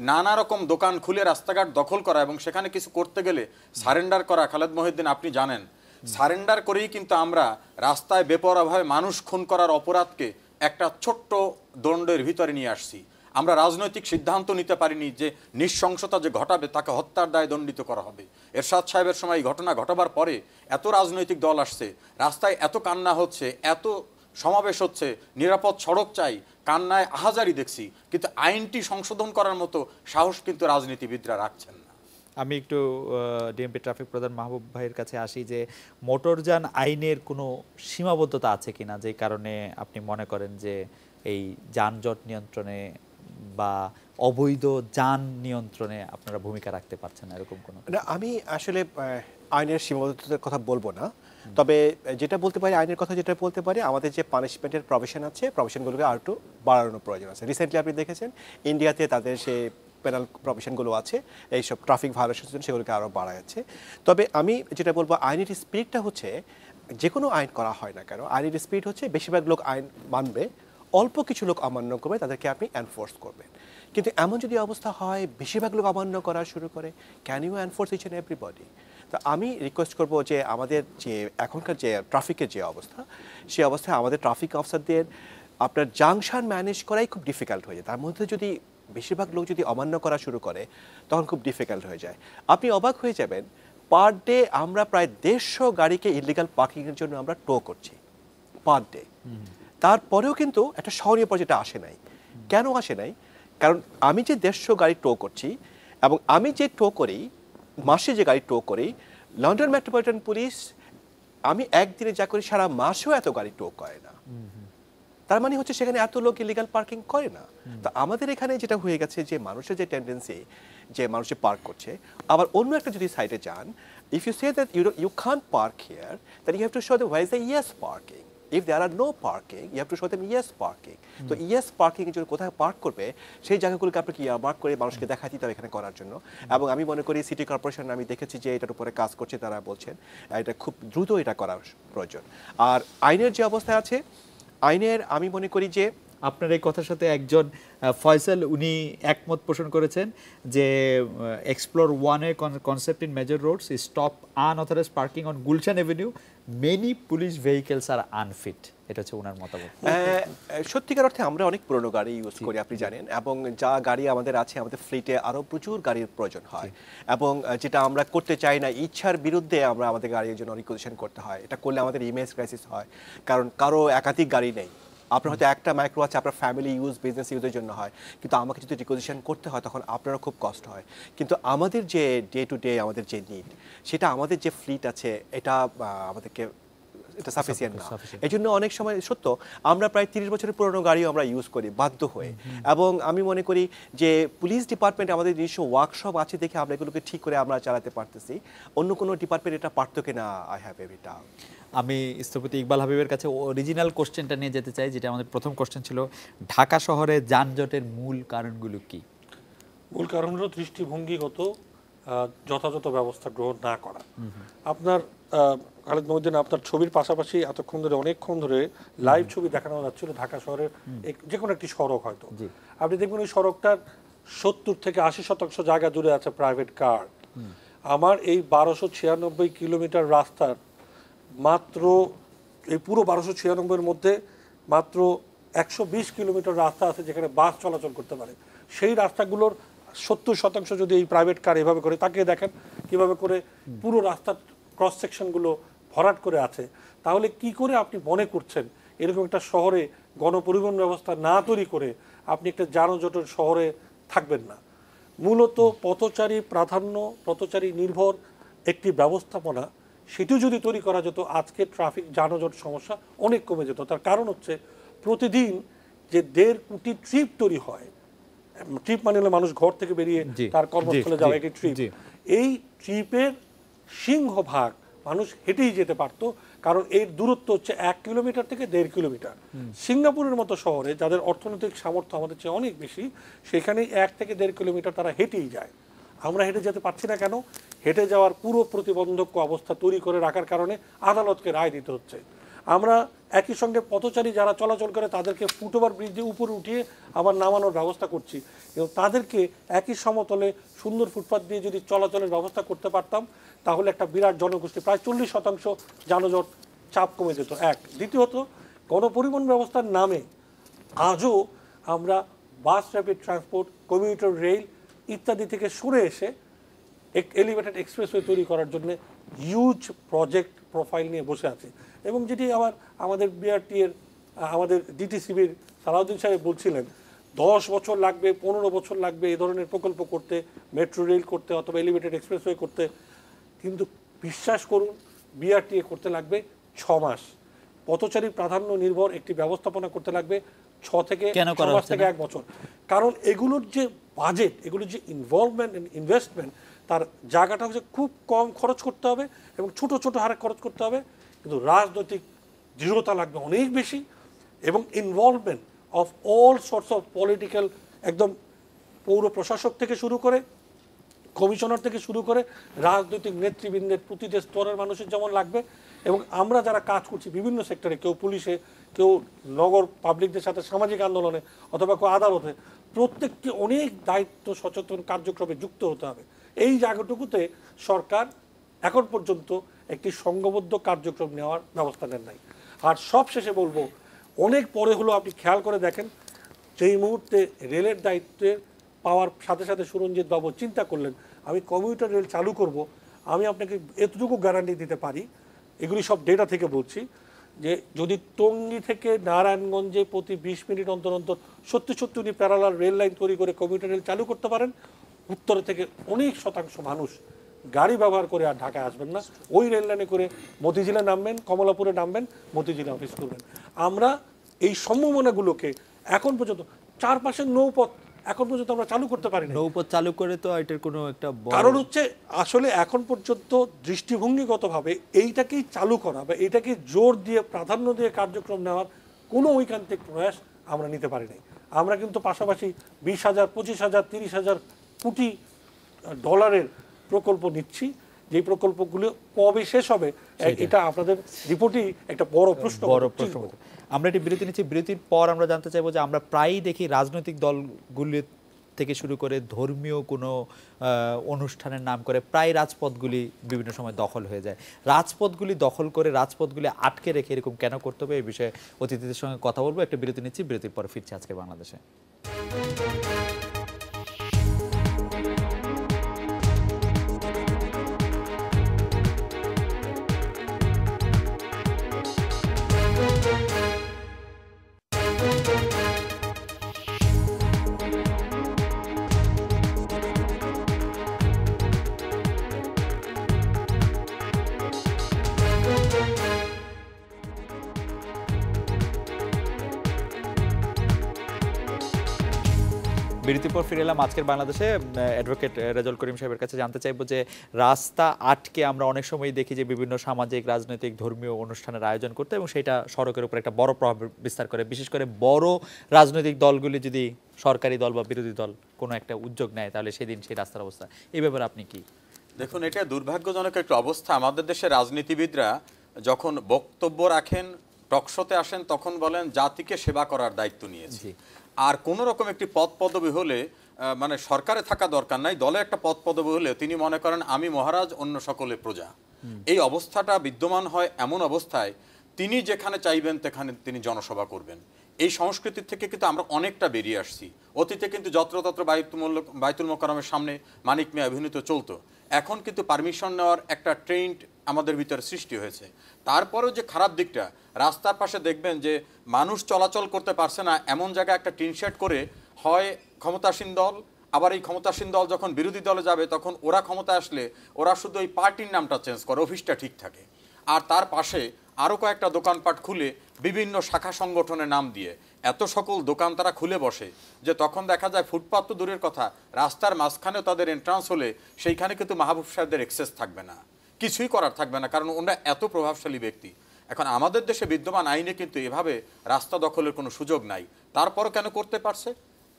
নানা রকম দোকান খুলে রাস্তাঘাট দখল করা এবং সেখানে কিছু করতে গেলে সারেন্ডার করা। খালেদ মহিউদ্দিন আপনি জানেন, সারেন্ডার করেই কিন্তু আমরা রাস্তায় বেপরোয়াভাবে মানুষ খুন করার অপরাধকে একটা ছোট্ট দণ্ডের ভিতরে নিয়ে আসছি। আমরা রাজনৈতিক সিদ্ধান্ত নিতে পারিনি যে নৃশংসতা যে ঘটাবে তাকে হত্যার দায়ে দণ্ডিত করা হবে। এরশাদ সাহেবের সময় এই ঘটনা ঘটাবার পরে এত রাজনৈতিক দল আসছে, রাস্তায় এত কান্না হচ্ছে, এত সমাবেশ হচ্ছে, নিরাপদ সড়ক চাই, কান্নায় আহাজারি দেখছি, কিন্তু আইনটি সংশোধন করার মতো সাহস কিন্তু রাজনীতিবিদরা রাখছেন না। আমি একটু ডিএমপি ট্রাফিক প্রধান মাহবুব ভাইয়ের কাছে আসি যে মোটরযান আইনের কোনো সীমাবদ্ধতা আছে কিনা, যে কারণে আপনি মনে করেন যে এই যানজট নিয়ন্ত্রণে বা অবৈধ যান নিয়ন্ত্রণে আপনারা ভূমিকা রাখতে পারছেন না, এরকম কোনো? না, আমি আসলে আইনের সীমাবদ্ধতার কথা বলবো না, তবে যেটা বলতে পারি, আইনের কথা যেটা বলতে পারি, আমাদের যে পানিশমেন্টের প্রভিশন আছে, প্রভিশনগুলোকে আর একটু বাড়ানোর প্রয়োজন আছে। রিসেন্টলি আপনি দেখেছেন ইন্ডিয়াতে তাদের সে পেনাল প্রভিশনগুলো আছে, এইসব ট্রাফিক ভায়োলেশনের জন্য সেগুলোকে আরও বাড়া যাচ্ছে। তবে আমি যেটা বলবো, আইনের স্পিরিটটা হচ্ছে, যে কোনো আইন করা হয় না কেন, আইনের স্পিরিট হচ্ছে বেশিরভাগ লোক আইন মানবে, অল্প কিছু লোক অমান্য করবে, তাদেরকে আপনি এনফোর্স করবেন। কিন্তু এমন যদি অবস্থা হয় বেশিরভাগ লোক অমান্য করা শুরু করে, can you enforce each and everybody? তো আমি রিকোয়েস্ট করব যে আমাদের যে এখনকার যে ট্রাফিকের যে অবস্থা, সেই অবস্থায় আমাদের ট্রাফিক অফিসারদের আপনার জাংশন ম্যানেজ করাই খুব ডিফিকাল্ট হয়ে যায়। তার মধ্যে যদি বেশিরভাগ লোক যদি অমান্য করা শুরু করে তখন খুব ডিফিকাল্ট হয়ে যায়। আপনি অবাক হয়ে যাবেন, পার ডে আমরা প্রায় 150 গাড়িকে ইলিগাল পার্কিংয়ের জন্য আমরা টো করছি পার ডে। তারপরেও কিন্তু একটা সহনীয় পর্যায়ে আসে নাই। কেন আসে নাই? কারণ আমি যে 150 গাড়ি টো করছি এবং আমি যে টো করি, মাসে যে গাড়ি টো করি, লন্ডন মেট্রোপলিটন পুলিশ আমি একদিনে যা করি সারা মাসেও এত গাড়ি টো করে না। তার মানে হচ্ছে সেখানে এত লোক ইলিগাল পার্কিং করে না। তো আমাদের এখানে যেটা হয়ে গেছে যে মানুষের যে টেন্ডেন্সি যে মানুষে পার্ক করছে, আবার অন্য একটা যদি সাইডে যান, if you say that you can't park here, that you have to show the where is the yes parking. If there are no parking, you have to show them yes parking. তো yes parking এর জন্য কোথায় park করবে সেই জায়গাগুলোকে আপনাকে earmark করে মানুষকে দেখাতে হবে এখানে করার জন্য। এবং আমি মনে করি সিটি কর্পোরেশন, আমি দেখেছি যে এটার উপরে কাজ করছে, তারা বলছেন এটা খুব দ্রুত এটা করার প্রয়োজন। আর আইনের যে অবস্থায় আছে, আইনের আমি মনে করি যে আপনার এই কথার সাথে একজন ফয়সাল উনি একমত পোষণ করেছেন যে এক্সপ্লোর 1-এর concept in major roads stop unauthorised parking on Gulshan Avenue, many police vehicles are unfit. এটা হচ্ছে ওনার মতামত। সত্যিকার অর্থে আমরা অনেক পুরনো গাড়ি ইউজ করি, আপনি জানেন, এবং যা গাড়ি আমাদের আছে, আমাদের ফ্লিটে আরও প্রচুর গাড়ির প্রয়োজন হয়, এবং যেটা আমরা করতে চাই না, ইচ্ছার বিরুদ্ধে আমরা আমাদের গাড়ির জন্য রিকোয়েশন করতে হয়। এটা করলে আমাদের ইমেজ ক্রাইসিস হয়, কারণ কারো একাধিক গাড়ি নেই। আপনার হয়তো একটা মাইক্রো আছে, আপনার ফ্যামিলি ইউজ, বিজনেস ইউজের জন্য হয়, কিন্তু আমাকে যদি রিকোয়েশন করতে হয় তখন আপনারও খুব কষ্ট হয়। কিন্তু আমাদের যে ডে টু ডে আমাদের যে নিড, সেটা আমাদের যে ফ্লিট আছে এটা আমাদেরকে এটা সাফিসিয়েন্ট না। এই জন্য অনেক সময় সত্য আমরা প্রায় 30 বছরের পুরনো গাড়িও আমরা ইউজ করি বাধ্য হয়ে। এবং আমি মনে করি যে পুলিশ ডিপার্টমেন্ট আমাদের নিজস্ব ওয়ার্কশপ আছে দেখে আমরা এগুলোকে ঠিক করে আমরা চালাতে পারতেছি, অন্য কোনো ডিপার্টমেন্ট এটা পারতো কিনা আই হ্যাভ এভরি ডাউট। আমি স্থপতি ইকবাল হাবিবের কাছে অরিজিনাল কোশ্চেনটা নিয়ে যেতে চাই, যেটা আমাদের প্রথম কোশ্চেন ছিল, ঢাকা শহরে যানজটের মূল কারণগুলো কি? মূল কারণ হলো দৃষ্টিভঙ্গিগত যথাযথ ব্যবস্থা গ্রহণ না করা। আপনার খালেদ মহিউদ্দিন, আপনার ছবির পাশাপাশি এতক্ষণ ধরে অনেকক্ষণ ধরে লাইভ ছবি দেখানো যাচ্ছিল ঢাকা শহরের যে কোনো একটি সড়ক, হয়তো আপনি দেখবেন ওই সড়কটার 70 থেকে 80% জায়গা জুড়ে আছে প্রাইভেট কার। আমার এই 1296 কিলোমিটার রাস্তার মাত্র এই পুরো 1296-এর মধ্যে মাত্র 120 কিলোমিটার রাস্তা আছে যেখানে বাস চলাচল করতে পারে। সেই রাস্তাগুলোর 70% যদি এই প্রাইভেট কার এভাবে করে, তাকিয়ে দেখেন কিভাবে করে পুরো রাস্তার ক্রস সেকশনগুলো ভরাট করে আছে। তাহলে কি করে আপনি মনে করছেন এরকম একটা শহরে গণপরিবহন ব্যবস্থা না তৈরি করে আপনি একটা যানজটের শহরে থাকবেন না? মূলত পথচারী প্রাধান্য, পথচারী নির্ভর একটি ব্যবস্থাপনা, সেটিও যদি তৈরি করা যেত, আজকে ট্রাফিক যানজট সমস্যা অনেক কমে যেত। তার কারণ হচ্ছে প্রতিদিন যে 1.5 কোটি ট্রিপ তৈরি হয়, ট্রিপ মানে হলো মানুষ ঘর থেকে বেরিয়ে তার কর্মস্থলে যাওয়া একটি ট্রিপ, এই ট্রিপের সিংহভাগ মানুষ হেঁটেই যেতে পারতো, কারণ এর দূরত্ব হচ্ছে 1 কিলোমিটার থেকে 1.5 কিলোমিটার। সিঙ্গাপুরের মতো শহরে যাদের অর্থনৈতিক সামর্থ্য আমাদের চেয়ে অনেক বেশি, সেখানে 1 থেকে 1.5 কিলোমিটার তারা হেঁটেই যায়। আমরা হেঁটে যেতে পারছি না কেন? হেঁটে যাওয়ার পুরো প্রতিবন্ধক অবস্থা তৈরি করে রাখার কারণে আদালতকে রায় দিতে হচ্ছে। আমরা একই সঙ্গে পথচারী যারা চলাচল করে তাদেরকে ফুটওভার ব্রিজ দিয়ে উপরে উঠিয়ে আবার নামানোর ব্যবস্থা করছি, এবং তাদেরকে একই সমতলে সুন্দর ফুটপাথ দিয়ে যদি চলাচলের ব্যবস্থা করতে পারতাম, তাহলে একটা বিরাট জনগোষ্ঠী, প্রায় 40% যানজট চাপ কমে যেত। এক। দ্বিতীয়ত, গণপরিবহন ব্যবস্থার নামে আজও আমরা বাস, র্যাপিড ট্রান্সপোর্ট, কমিউটার রেল ইত্যাদি থেকে সরে এসে এলিভেটেড এক্সপ্রেসওয়ে তৈরি করার জন্য হিউজ প্রজেক্ট প্রোফাইল নিয়ে বসে আছে। এবং যেটি আবার আমাদের বিআরটি এর আমাদের ডিটিসিবির সালাউদ্দিন সাহেব বলছিলেন, 10 বছর লাগবে, 15 বছর লাগবে এই ধরনের প্রকল্প করতে, মেট্রো রেল করতে অথবা এলিভেটেড এক্সপ্রেসওয়ে করতে। কিন্তু বিশ্বাস করুন, বিআরটিএ করতে লাগবে 6 মাস। পথচারী প্রাধান্য নির্ভর একটি ব্যবস্থাপনা করতে লাগবে 6 থেকে 6 মাস থেকে 1 বছর। কারণ এগুলোর যে বাজেট, এগুলোর যে ইনভলভমেন্ট এন্ড ইনভেস্টমেন্ট, তার জায়গাটা হচ্ছে খুব কম খরচ করতে হবে এবং ছোট ছোট হারে খরচ করতে হবে, কিন্তু রাজনৈতিক দৃঢ়তা লাগবে অনেক বেশি, এবং involvement of all sorts of political, একদম পৌর প্রশাসক থেকে শুরু করে, কমিশনার থেকে শুরু করে রাজনৈতিক নেতৃবৃন্দের প্রতিটি স্তরের মানুষের যেমন লাগবে। এবং আমরা যারা কাজ করছি বিভিন্ন সেক্টরে, কেউ পুলিশে, কেউ নগর পাবলিকদের সাথে সামাজিক আন্দোলনে অথবা কেউ আদালতে, প্রত্যেককে অনেক দায়িত্ব সচেতন কার্যক্রমে যুক্ত হতে হবে। এই জায়গাটুকুতে সরকার এখন পর্যন্ত একটি সংঘবদ্ধ কার্যক্রম নেওয়ার ব্যবস্থা নেন নাই। আর সব শেষে বলবো, অনেক পরে হলো আপনি খেয়াল করে দেখেন, যেই মুহূর্তে রেলের দায়িত্বে পাওয়ার সাথে সাথে সুরঞ্জিত বাবু চিন্তা করলেন আমি কমিউটার রেল চালু করব, আমি আপনাকে এতটুকু গ্যারান্টি দিতে পারি, এগুলি সব ডেটা থেকে বলছি, যে যদি টঙ্গী থেকে নারায়ণগঞ্জে প্রতি 20 মিনিট অন্তর অন্তর 70 উনি প্যারালাল রেল লাইন তৈরি করে কমিউটার রেল চালু করতে পারেন, উত্তরে থেকে অনেক শতাংশ মানুষ গাড়ি ব্যবহার করে আর ঢাকায় আসবেন না, ওই রেল লাইনে করে মতিঝিলে নামবেন, কমলাপুরে নামবেন, মতিঝিলে অফিস করবেন। আমরা এই সম্ভাবনাগুলোকে এখন পর্যন্ত, চারপাশের নৌপথ এখন পর্যন্ত আমরা চালু করতে পারি না। নৌপথ চালু করে তো এটার কোনো একটা কারণ হচ্ছে আসলে এখন পর্যন্ত দৃষ্টিভঙ্গিগতভাবে এইটাকেই চালু করা বা এইটাকে জোর দিয়ে প্রাধান্য দিয়ে কার্যক্রম নেওয়ার কোনো ঐকান্তিক প্রয়াস আমরা নিতে পারি নাই। আমরা কিন্তু পাশাপাশি 20,000, 25,000, 30,000 কোটি ডলারের প্রকল্প নিচ্ছি, যে প্রকল্পগুলো কবে শেষ হবে এটা আপনাদের রিপোর্টই একটা বড় প্রশ্ন। আমরা একটি বিরতি নিচ্ছি, বিরতির পর আমরা জানতে চাইবো যে আমরা প্রায়ই দেখি রাজনৈতিক দলগুলি থেকে শুরু করে ধর্মীয় কোনো অনুষ্ঠানের নাম করে প্রায় রাজপথগুলি বিভিন্ন সময় দখল হয়ে যায়। রাজপথগুলি দখল করে রাজপথগুলি আটকে রেখে এরকম কেন করতে হবে, এই বিষয়ে অতিথিদের সঙ্গে কথা বলবো। একটা বিরতি নিচ্ছি, বিরতির পর ফিরছি আজকে বাংলাদেশে। বিরতির পর ফিরে এলাম আজকের বাংলাদেশে। অ্যাডভোকেট রেজাউল করিম সাহেবের কাছে জানতে চাইবো যে রাস্তা আটকে আমরা অনেক সময় দেখি যে বিভিন্ন সামাজিক, রাজনৈতিক, ধর্মীয় অনুষ্ঠানের আয়োজন করতে, এবং সেটা সড়কের উপর একটা বড় প্রভাব বিস্তার করে। বিশেষ করে বড় রাজনৈতিক দলগুলি যদি, সরকারি দল বা বিরোধী দল কোনো একটা উদ্যোগ নেয়, তাহলে সেদিন সেই রাস্তার অবস্থা, এই ব্যাপারে আপনি কি? দেখুন, এটা দুর্ভাগ্যজনক একটা অবস্থা। আমাদের দেশের রাজনীতিবিদরা যখন বক্তব্য রাখেন, টকশোতে আসেন, তখন বলেন জাতিকে সেবা করার দায়িত্ব নিয়েছি। আর কোনো রকম একটি পদ পদবি হলে, মানে সরকারে থাকা দরকার নাই, দলে একটা পদ পদবি হলে তিনি মনে করেন আমি মহারাজ, অন্য সকলে প্রজা। এই অবস্থাটা বিদ্যমান হয় এমন অবস্থায় তিনি যেখানে চাইবেন সেখানে তিনি জনসভা করবেন। এই সংস্কৃতির থেকে কিন্তু আমরা অনেকটা বেরিয়ে আসছি। অতীতে কিন্তু যত্রতত্র বাইতুল মোকাররমের সামনে মানিক মিয়া অভিনীত চলতো, এখন কিন্তু পারমিশন নেওয়ার একটা ট্রেন্ড আমাদের ভিতরে সৃষ্টি হয়েছে। তারপরেও যে খারাপ দিকটা, রাস্তার পাশে দেখবেন যে মানুষ চলাচল করতে পারছে না, এমন জায়গায় একটা টিনশেড করে হয় ক্ষমতাসীন দল, আবার এই ক্ষমতাসীন দল যখন বিরোধী দলে যাবে তখন ওরা ক্ষমতা আসলে ওরা শুধু ওই পার্টির নামটা চেঞ্জ করে, অফিসটা ঠিক থাকে, আর তার পাশে আরও কয়েকটা দোকানপাট খুলে বিভিন্ন শাখা সংগঠনের নাম দিয়ে এত সকল দোকান তারা খুলে বসে যে তখন দেখা যায় ফুটপাত তো দূরের কথা, রাস্তার মাঝখানেও তাদের এন্ট্রান্স হলে সেইখানে কিন্তু মাহবুব সাহেবদের এক্সেস থাকবে না, কিছুই করার থাকবে না, কারণ ওনারা এত প্রভাবশালী ব্যক্তি। এখন আমাদের দেশে বিদ্যমান আইনে কিন্তু এভাবে রাস্তা দখলের কোনো সুযোগ নাই। তারপরও কেন করতে পারছে?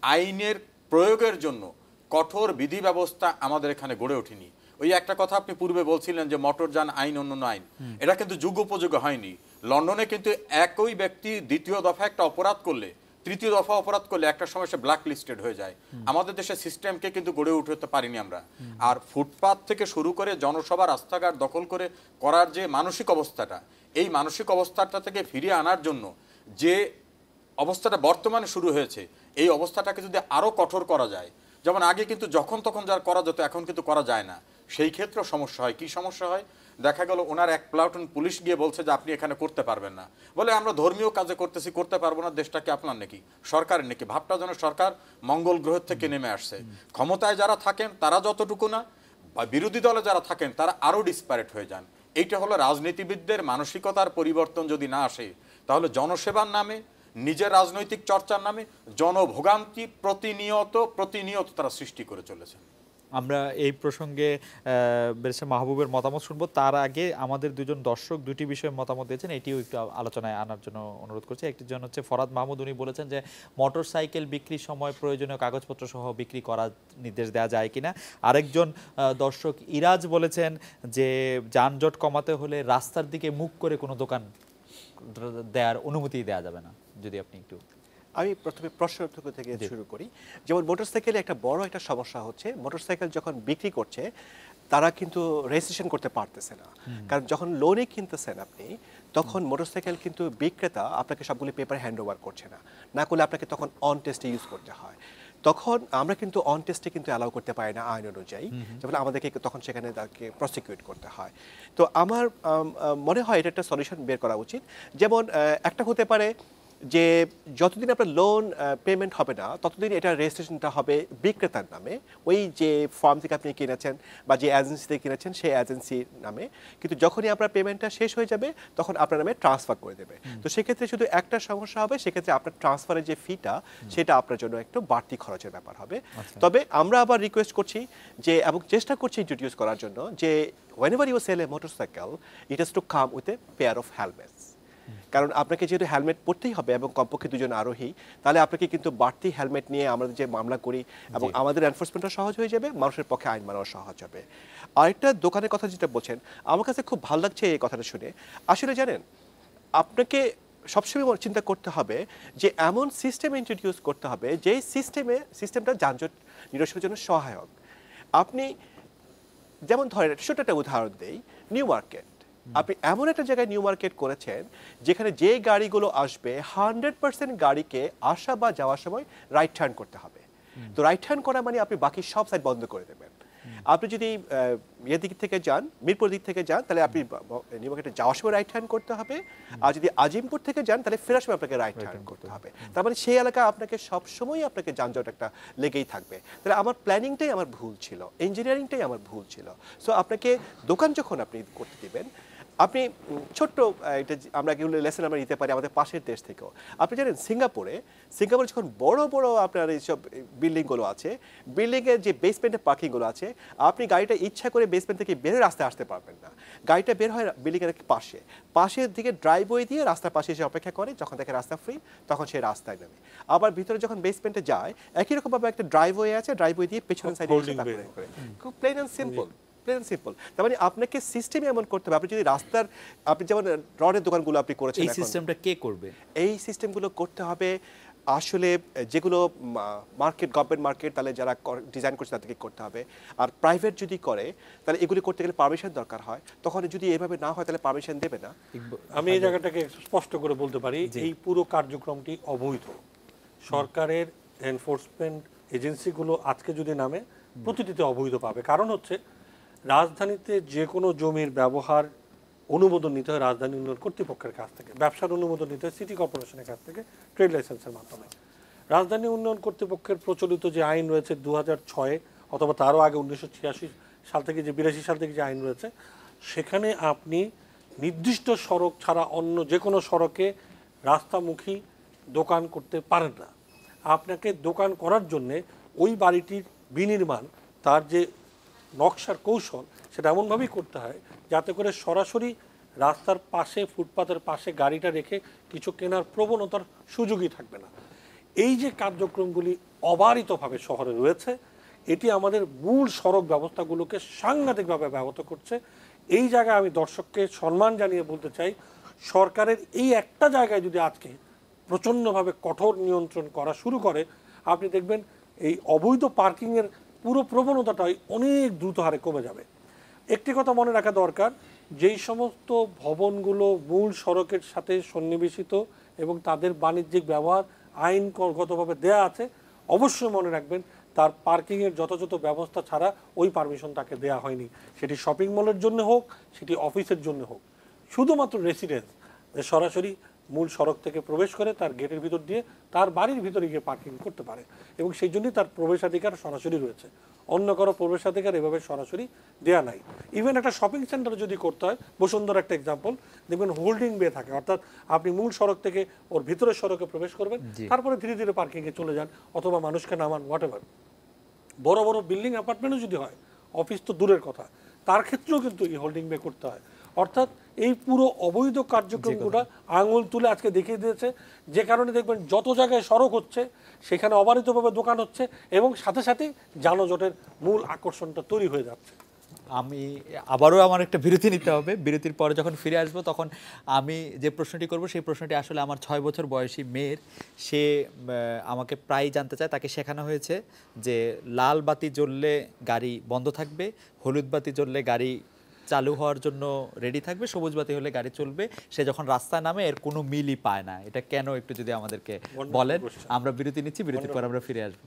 আইনের প্রয়োগের জন্য কঠোর বিধি ব্যবস্থা আমাদের এখানে গড়ে ওঠেনি। ওই একটা কথা আপনি পূর্বে বলছিলেন যে মোটরযান আইন অন্যান্য আইন, এটা কিন্তু যুগোপযোগী হয়নি। লন্ডনে কিন্তু একই ব্যক্তি দ্বিতীয় দফা একটা অপরাধ করলে, তৃতীয় দফা অপরাধ করলে একটা সময় সে ব্ল্যাক লিস্টেড হয়ে যায়। আমাদের দেশের সিস্টেমকে কিন্তু গড়ে উঠতে পারিনি আমরা। আর ফুটপাত থেকে শুরু করে জনসভা রাস্তাঘাট দখল করে করার যে মানসিক অবস্থাটা, এই মানসিক অবস্থাটা থেকে ফিরিয়ে আনার জন্য যে অবস্থাটা বর্তমানে শুরু হয়েছে, এই অবস্থাটাকে যদি আরও কঠোর করা যায়, যেমন আগে কিন্তু যখন তখন যার করা যেত, এখন কিন্তু করা যায় না, সেই ক্ষেত্রেও সমস্যা হয়। কি সমস্যা হয়? দেখা গেল ওনার এক প্লাটুন পুলিশ গিয়ে বলছে যে আপনি এখানে করতে পারবেন না, বলে আমরা ধর্মীয় কাজে করতেছি, করতে পারবো না, দেশটা কি আপনার নাকি, সরকারের নাকি? ভাবটা যেন সরকার মঙ্গল গ্রহ থেকে নেমে আসছে। ক্ষমতায় যারা থাকেন তারা যতটুকু না, বা বিরোধী দলে যারা থাকেন তারা আরও ডিসপ্যারেট হয়ে যান। এইটা হলো রাজনীতিবিদদের মানসিকতার পরিবর্তন যদি না আসে, তাহলে জনসেবার নামে, নিজের রাজনৈতিক চর্চার নামে জনভোগান্তি প্রতিনিয়ত তারা সৃষ্টি করে চলেছেন। আমরা এই প্রসঙ্গে ব্যারিস্টার মাহবুবের মতামত শুনবো, তার আগে আমাদের দুজন দর্শক দুটি বিষয়ে মতামত দিয়েছেন, এটিও একটু আলোচনায় আনার জন্য অনুরোধ করছি। একটি জন হচ্ছে ফরাদ মাহমুদ, উনি বলেছেন যে মোটরসাইকেল বিক্রির সময় প্রয়োজনীয় কাগজপত্র সহ বিক্রি করার নির্দেশ দেওয়া যায় কিনা। আরেকজন দর্শক ইরাজ বলেছেন যে যানজট কমাতে হলে রাস্তার দিকে মুখ করে কোনো দোকান দেওয়ার অনুমতি দেওয়া যাবে না, যদি আপনি একটু। আমি প্রথমে প্রশ্ন থেকে শুরু করি। যেমন মোটরসাইকেলে একটা বড় একটা সমস্যা হচ্ছে, মোটরসাইকেল যখন বিক্রি করছে তারা কিন্তু রেজিস্ট্রেশন করতে পারতেছে না, কারণ যখন লোনে কিনতেছেন আপনি, তখন মোটরসাইকেল কিন্তু বিক্রেতা আপনাকে সবগুলি পেপার হ্যান্ড ওভার করছে না, না করলে আপনাকে তখন অন টেস্টে ইউজ করতে হয়। তখন আমরা কিন্তু অন টেস্টে কিন্তু অ্যালাউ করতে পারি না আইন অনুযায়ী, যেমন আমাদেরকে তখন সেখানে তাকে প্রসিকিউট করতে হয়। তো আমার মনে হয় এটা একটা সলিউশন বের করা উচিত। যেমন একটা হতে পারে যে যতদিন আপনার লোন পেমেন্ট হবে না ততদিন এটা রেজিস্ট্রেশনটা হবে বিক্রেতার নামে, ওই যে ফার্ম থেকে আপনি কিনেছেন বা যে এজেন্সি থেকে কিনেছেন সেই এজেন্সির নামে, কিন্তু যখনই আপনার পেমেন্টটা শেষ হয়ে যাবে তখন আপনার নামে ট্রান্সফার করে দেবে। তো সেক্ষেত্রে শুধু একটা সমস্যা হবে, সেক্ষেত্রে আপনার ট্রান্সফারের যে ফিটা সেটা আপনার জন্য একটু বাড়তি খরচের ব্যাপার হবে। তবে আমরা আবার রিকোয়েস্ট করছি যে, এবং চেষ্টা করছি ইন্ট্রোডিউস করার জন্য, যে whenever you sell a motorcycle it has to come with a pair of helmets, কারণ আপনাকে যেহেতু হেলমেট পরতেই হবে এবং কমপক্ষে দুজন আরোহী, তাহলে আপনাকে কিন্তু বাড়তি হেলমেট নিয়ে আমরা যে মামলা করি এবং আমাদের এনফোর্সমেন্টটা সহজ হয়ে যাবে, মানুষের পক্ষে আইন মানাও সহজ হবে। আরেকটা দোকানের কথা যেটা বলছেন, আমার কাছে খুব ভালো লাগছে এই কথাটা শুনে। আসলে জানেন, আপনাকে সবসময় চিন্তা করতে হবে যে এমন সিস্টেম ইন্ট্রোডিউস করতে হবে যে সিস্টেমটা যানজট নিরসনের জন্য সহায়ক। আপনি যেমন ধরেন, ছোট একটা উদাহরণ দেই, নিউ মার্কেট। আপনি এমন একটা জায়গায় নিউ মার্কেট করেছেন যেখানে যে গাড়িগুলো আসবে 100% গাড়িকে আসা বা যাওয়ার সময় রাইট টার্ন করতে হবে। তো রাইট টার্ন করা মানে আপনি বাকি সব সাইড বন্ধ করে দেবেন। আপনি যদি ইয়ের দিক থেকে যান, মিরপুর দিক থেকে যান, তাহলে আপনি নিউ মার্কেটে যাওয়ার সময় রাইট টার্ন করতে হবে, আর যদি আজিমপুর থেকে যান তাহলে ফেরার সময় আপনাকে রাইট টার্ন করতে হবে। তার মানে সেই এলাকা আপনাকে সবসময় আপনাকে যানজট একটা লেগেই থাকবে। তাহলে আমার প্ল্যানিংটাই আমার ভুল ছিল, ইঞ্জিনিয়ারিংটাই আমার ভুল ছিল। সো আপনাকে দোকান যখন আপনি করতে দিবেন, আপনি ছোট্ট এটা আমরা এগুলো লেসন আমরা নিতে পারি আমাদের পাশের দেশ থেকেও। আপনি জানেন সিঙ্গাপুরে যখন বড় বড় আপনার এইসব বিল্ডিংগুলো আছে, বিল্ডিংয়ের যে বেসমেন্টের পার্কিংগুলো আছে, আপনি গাড়িটা ইচ্ছা করে বেসমেন্ট থেকে বের রাস্তায় আসতে পারবেন না। গাড়িটা বের হয় বিল্ডিংয়ের পাশের দিকে ড্রাইভওয়ে দিয়ে রাস্তার পাশে এসে অপেক্ষা করে, যখন দেখে রাস্তা ফ্রি তখন সে রাস্তায় নামে। আবার ভিতরে যখন বেসমেন্টে যায়, একই রকমভাবে একটা ড্রাইভওয়ে আছে, ড্রাইভওয়ে দিয়ে পেছনের সাইডে খুব প্লেন অ্যান্ড সিম্পল। তার মানে আপনাকে সিস্টেম এমন করতে হবে। আপনি যদি রাস্তার, আপনি যেমন রডের দোকানগুলো আপনি করেছেন, এই সিস্টেমটা কে করবে? এই সিস্টেমগুলো করতে হবে আসলে যেগুলো মার্কেট, গভর্নমেন্ট মার্কেট, তাহলে যারা ডিজাইন করছে তাদেরকে করতে হবে। আর প্রাইভেট যদি করে তাহলে এগুলি করতে গেলে পারমিশন দরকার হয়, তখন যদি এভাবে না হয় তাহলে পারমিশন দেবে না। আমি এই জায়গাটাকে স্পষ্ট করে বলতে পারি, এই পুরো কার্যক্রমটি অবৈধ। সরকারের এনফোর্সমেন্ট এজেন্সিগুলো আজকে যদি নামে প্রতিটিতে অবৈধ পাবে। কারণ হচ্ছে রাজধানীতে যে কোনো জমির ব্যবহার অনুমোদন নিতে হয় রাজধানী উন্নয়ন কর্তৃপক্ষের কাছ থেকে, ব্যবসার অনুমোদন নিতে হয় সিটি কর্পোরেশনের কাছ থেকে ট্রেড লাইসেন্সের মাধ্যমে। রাজধানী উন্নয়ন কর্তৃপক্ষের প্রচলিত যে আইন রয়েছে 2006 অথবা তারও আগে 1986 সাল থেকে, যে 82 সাল থেকে যে আইন রয়েছে, সেখানে আপনি নির্দিষ্ট সড়ক ছাড়া অন্য যে কোনো সড়কে রাস্তামুখী দোকান করতে পারেন না। আপনাকে দোকান করার জন্যে ওই বাড়িটির বিনির্মাণ, তার যে নকশার কৌশল, সেটা এমনভাবেই করতে হয় যাতে করে সরাসরি রাস্তার পাশে, ফুটপাতের পাশে গাড়িটা রেখে কিছু কেনার প্রবণতার সুযোগই থাকবে না। এই যে কার্যক্রমগুলি অবারিতভাবে শহরে রয়েছে, এটি আমাদের মূল সড়ক ব্যবস্থাগুলোকে সাংঘাতিকভাবে ব্যাহত করছে। এই জায়গায় আমি দর্শককে সম্মান জানিয়ে বলতে চাই, সরকারের এই একটা জায়গায় যদি আজকে প্রচণ্ডভাবে কঠোর নিয়ন্ত্রণ করা শুরু করে, আপনি দেখবেন এই অবৈধ পার্কিংয়ের পুরো প্রবণতাটাই অনেক দ্রুত হারে কমে যাবে। একটি কথা মনে রাখা দরকার, যেই সমস্ত ভবনগুলো মূল সড়কের সাথে সন্নিবেশিত এবং তাদের বাণিজ্যিক ব্যবহার আইনগতভাবে দেয়া আছে, অবশ্যই মনে রাখবেন তার পার্কিংয়ের যথাযথ ব্যবস্থা ছাড়া ওই পারমিশন তাকে দেয়া হয়নি। সেটি শপিং মলের জন্য হোক, সেটি অফিসের জন্য হোক। শুধুমাত্র রেসিডেন্স সরাসরি মূল সড়ক থেকে প্রবেশ করে তার গেটের ভিতর দিয়ে তার বাড়ির ভিতরে গিয়ে পার্কিং করতে পারে, এবং সেই জন্যই তার প্রবেশাধিকার সরাসরি রয়েছে। অন্য কারো প্রবেশাধিকার এভাবে সরাসরি দেয়া নাই। ইভেন একটা শপিং সেন্টারে যদি করতে হয়, বসুন্ধরা একটা এক্সাম্পল, দেখবেন হোল্ডিং বে থাকে, অর্থাৎ আপনি মূল সড়ক থেকে ওর ভিতরের সড়কে প্রবেশ করবেন, তারপরে ধীরে ধীরে পার্কিংয়ে চলে যান অথবা মানুষকে নামান, হোয়াট এভার। বড় বড় বিল্ডিং অ্যাপার্টমেন্টও যদি হয়, অফিস তো দূরের কথা, তার ক্ষেত্রেও কিন্তু এই হোল্ডিং বে করতে হয়। অর্থাৎ এই পুরো অবৈধ কার্যক্রমগুলো আঙুল তুলে আজকে দেখিয়ে দিয়েছে, যে কারণে দেখবেন যত জায়গায় সড়ক হচ্ছে সেখানে অবারিতভাবে দোকান হচ্ছে এবং সাথে সাথে যানজটের মূল আকর্ষণটা তৈরি হয়ে যাচ্ছে। আমি আবারও আমার একটা বিরতি নিতে হবে। বিরতির পরে যখন ফিরে আসবো তখন আমি যে প্রশ্নটি করব সেই প্রশ্নটি আসলে আমার 6 বছর বয়সী মেয়ের, সে আমাকে প্রায় জানতে চায়। তাকে শেখানো হয়েছে যে লাল বাতি জ্বললে গাড়ি বন্ধ থাকবে, হলুদ বাতি জ্বললে গাড়ি চালু হওয়ার জন্য রেডি থাকবে, সবুজ বাতি হলে গাড়ি চলবে। সে যখন রাস্তায় নামে এর কোনো মিলই পায় না। এটা কেন একটু যদি আমাদেরকে বলেন। আমরা বিরতি নিচ্ছি, বিরতির পর আমরা ফিরে আসবো।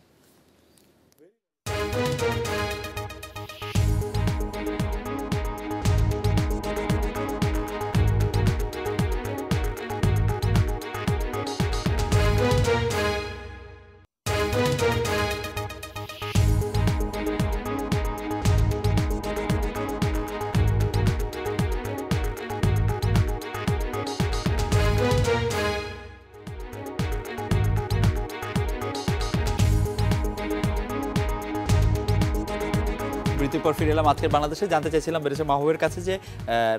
বিরতির পর ফিরে এলাম। আজকের বাংলাদেশে জানতে চাইছিলাম বেরেছে মাহবুবের কাছে যে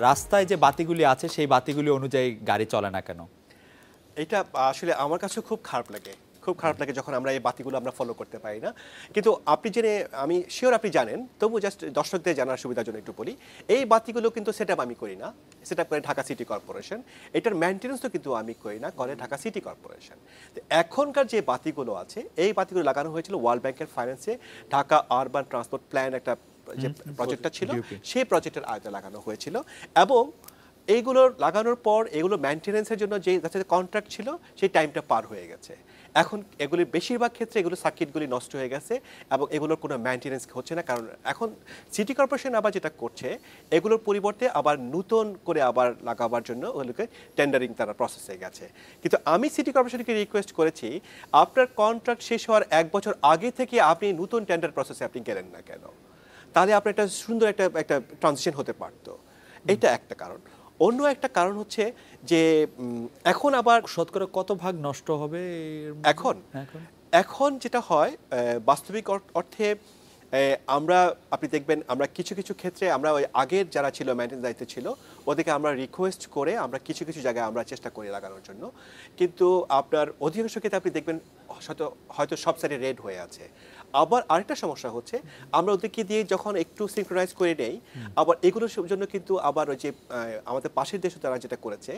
রাস্তায় যে বাতিগুলি আছে সেই বাতিগুলি অনুযায়ী গাড়ি চলে না কেন? এটা আসলে আমার কাছে খুব খারাপ লাগে, খুব খারাপ লাগে যখন আমরা এই বাতিগুলো আমরা ফলো করতে পারি না। কিন্তু আপনি জেনে, আমি শিওর আপনি জানেন, তবু জাস্ট দর্শকদের জানার সুবিধার জন্য একটু বলি, এই বাতিগুলো কিন্তু সেট আপ আমি করি না, সেট আপ করে ঢাকা সিটি কর্পোরেশন। এটার মেনটেন্যান্সও কিন্তু আমি করি না, করে ঢাকা সিটি কর্পোরেশন। তো এখনকার যে বাতিগুলো আছে, এই বাতিগুলো লাগানো হয়েছিল ওয়ার্ল্ড ব্যাংকের ফাইন্যান্সে ঢাকা আরবান ট্রান্সপোর্ট প্ল্যান একটা যে প্রজেক্টটা ছিল, সেই প্রজেক্টের আয়তায় লাগানো হয়েছিল। এবং এইগুলো লাগানোর পর এগুলো মেনটেন্যান্সের জন্য যে কন্ট্রাক্ট ছিল সেই টাইমটা পার হয়ে গেছে। এখন এগুলির বেশিরভাগ ক্ষেত্রে এগুলো সার্কিটগুলি নষ্ট হয়ে গেছে এবং এগুলোর কোনো মেনটেন্যান্স হচ্ছে না। কারণ এখন সিটি কর্পোরেশন আবার যেটা করছে, এগুলোর পরিবর্তে আবার নতুন করে আবার লাগাবার জন্য ওগুলোকে টেন্ডারিং তারা প্রসেসে গেছে। কিন্তু আমি সিটি কর্পোরেশনকে রিকোয়েস্ট করেছি, আপনার কন্ট্রাক্ট শেষ হওয়ার 1 বছর আগে থেকে আপনি নতুন টেন্ডার প্রসেসে আপনি গেলেন না কেন? তাহলে আপনার একটা সুন্দর একটা ট্রানজিশন হতে পারতো। এটা একটা কারণ। অন্য একটা কারণ হচ্ছে যে এখন আবার শতকরা কত ভাগ নষ্ট হবে এখন যেটা হয় বাস্তবিক অর্থে আমরা, আপনি দেখবেন আমরা কিছু কিছু ক্ষেত্রে আমরা ওই আগের যারা ছিল মেইনটেন্যান্স দায়িত্বে ছিল ওদেরকে আমরা রিকোয়েস্ট করে আমরা কিছু কিছু জায়গায় আমরা চেষ্টা করি লাগানোর জন্য। কিন্তু আপনার অধিকাংশ ক্ষেত্রে আপনি দেখবেন হয়তো হয়তো সব সাইডে রেড হয়ে আছে। আবার আরেকটা সমস্যা হচ্ছে আমরা ওদেরকে দিয়ে যখন একটু সিনক্রোনাইজ করে নেই, আবার এগুলোর জন্য কিন্তু আবার ওই যে আমাদের পাশের দেশে তারা যেটা করেছে,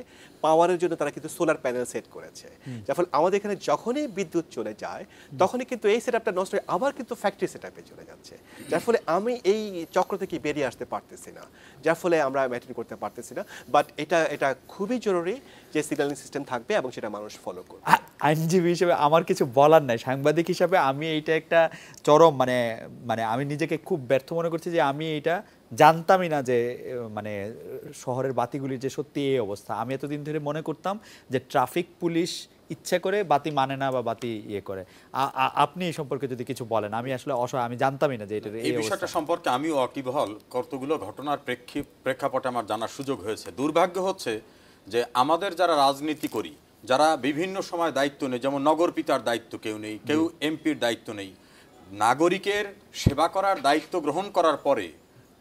পাওয়ারের জন্য তারা কিন্তু সোলার প্যানেল সেট করেছে, যার ফলে আমাদের এখানে যখনই বিদ্যুৎ চলে যায় তখনই কিন্তু এই সেটআপটা নষ্ট হয়ে আবার কিন্তু ফ্যাক্টরি সেটআপে চলে যাচ্ছে, যার ফলে আমি এই চক্র থেকে বেরিয়ে আসতে পারতেছি না, যার ফলে আমরা মেনটেন করতে পারতেছি না। বাট এটা খুবই জরুরি যে সিগন্যালিং সিস্টেম থাকবে এবং সেটা মানুষ ফলো করবে। আইনজীবী হিসেবে আমার কিছু বলার নাই, সাংবাদিক হিসাবে আমি এইটা একটা চরম মানে আমি নিজেকে খুব ব্যর্থ মনে করছি যে আমি এটা জানতামই না যে মানে শহরের বাতিগুলির যে সত্যি এই অবস্থা। আমি এতদিন ধরে মনে করতাম যে ট্রাফিক পুলিশ ইচ্ছা করে বাতি মানে না বা বাতি ইয়ে করে। আপনি এই সম্পর্কে যদি কিছু বলেন, আমি আসলে অসহায়, আমি জানতামই না যে এটা এই বিষয়টা সম্পর্কে আমিও ওয়াকিবহাল। কতগুলো ঘটনার প্রেক্ষাপটে আমার জানার সুযোগ হয়েছে। দুর্ভাগ্য হচ্ছে যে আমাদের যারা রাজনীতি করি, যারা বিভিন্ন সময় দায়িত্ব নেই, যেমন নগর পিতার দায়িত্ব কেউ নেই, কেউ এমপির দায়িত্ব নেই, নাগরিকের সেবা করার দায়িত্ব গ্রহণ করার পরে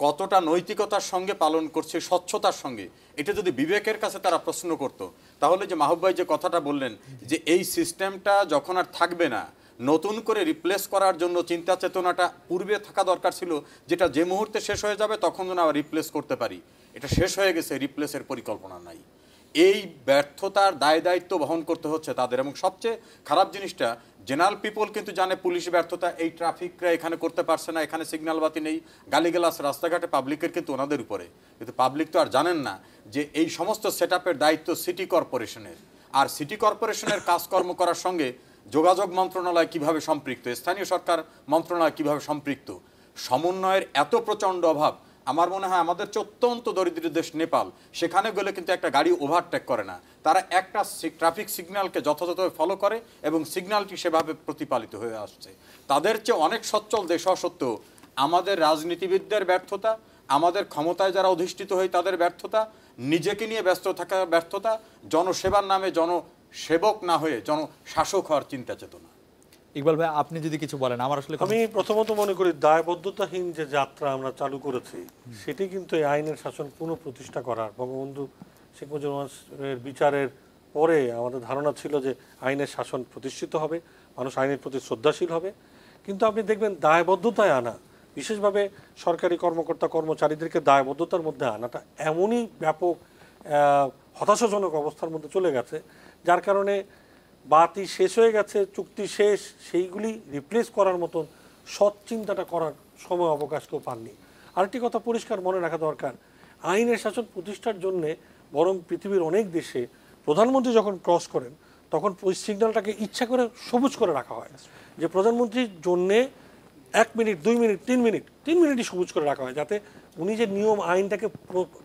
কতটা নৈতিকতার সঙ্গে পালন করছে, স্বচ্ছতার সঙ্গে, এটা যদি বিবেকের কাছে তারা প্রশ্ন করত, তাহলে যে মাহবুব ভাই যে কথাটা বললেন যে এই সিস্টেমটা যখন আর থাকবে না, নতুন করে রিপ্লেস করার জন্য চিন্তা চেতনাটা পূর্বে থাকা দরকার ছিল, যেটা যে মুহূর্তে শেষ হয়ে যাবে তখন যেন আবার রিপ্লেস করতে পারি। এটা শেষ হয়ে গেছে, রিপ্লেসের পরিকল্পনা নাই। এই ব্যর্থতার দায় দায়িত্ব বহন করতে হচ্ছে তাদের। এবং সবচেয়ে খারাপ জিনিসটা, জেনারেল পিপল কিন্তু জানে পুলিশ ব্যর্থতা, এই ট্রাফিকরা এখানে করতে পারছে না, এখানে সিগন্যাল বাতি নেই, গালিগালাজ রাস্তাঘাটে পাবলিকের কিন্তু ওনাদের উপরে। কিন্তু পাবলিক তো আর জানেন না যে এই সমস্ত সেটআপের দায়িত্ব সিটি কর্পোরেশনের। আর সিটি কর্পোরেশনের কাজকর্ম করার সঙ্গে যোগাযোগ মন্ত্রণালয় কিভাবে সম্পৃক্ত, স্থানীয় সরকার মন্ত্রণালয় কিভাবে সম্পৃক্ত, সমন্বয়ের এত প্রচণ্ড অভাব। আমার মনে হয় আমাদের অত্যন্ত দরিদ্র দেশ নেপাল, সেখানে গেলে কিন্তু একটা গাড়ি ওভারটেক করে না, তারা একটা ট্রাফিক সিগন্যালকে যথাযথভাবে ফলো করে এবং সিগন্যালটি সেভাবে প্রতিপালিত হয়ে আসছে। তাদের চেয়ে অনেক সচ্ছল দেশ হওয়া সত্ত্বেও আমাদের রাজনীতিবিদদের ব্যর্থতা, আমাদের ক্ষমতায় যারা অধিষ্ঠিত হয় তাদের ব্যর্থতা, নিজেকে নিয়ে ব্যস্ত থাকা ব্যর্থতা, জনসেবার নামে জনসেবক না হয়ে জনশাসক হওয়ার চিন্তা চেতনা। ইকবাল ভাই, আপনি যদি কিছু বলেন। আমার আসলে আমি প্রথমত মনে করি দায়বদ্ধতাহীন যে যাত্রা আমরা চালু করেছি সেটি কিন্তু এই আইনের শাসন পুনঃপ্রতিষ্ঠা করার, বঙ্গবন্ধু শেখ মুজিবুর বিচারের পরে আমাদের ধারণা ছিল যে আইনের শাসন প্রতিষ্ঠিত হবে, মানুষ আইনের প্রতি শ্রদ্ধাশীল হবে। কিন্তু আপনি দেখবেন দায়বদ্ধতায় আনা, বিশেষভাবে সরকারি কর্মকর্তা কর্মচারীদেরকে দায়বদ্ধতার মধ্যে আনাটা এমনই ব্যাপক হতাশাজনক অবস্থার মধ্যে চলে গেছে, যার কারণে বাতি শেষ হয়ে গেছে, চুক্তি শেষ, সেইগুলি রিপ্লেস করার মতন সৎ চিন্তাটা করার সময় অবকাশ কেউ পাননি। আরেকটি কথা পরিষ্কার মনে রাখা দরকার, আইনের শাসন প্রতিষ্ঠার জন্যে বরং পৃথিবীর অনেক দেশে প্রধানমন্ত্রী যখন ক্রস করেন তখন ওই সিগন্যালটাকে ইচ্ছা করে সবুজ করে রাখা হয়, যে প্রধানমন্ত্রীর জন্যে 1 মিনিট 2 মিনিট 3 মিনিটই সবুজ করে রাখা হয়, যাতে উনি যে নিয়ম আইনটাকে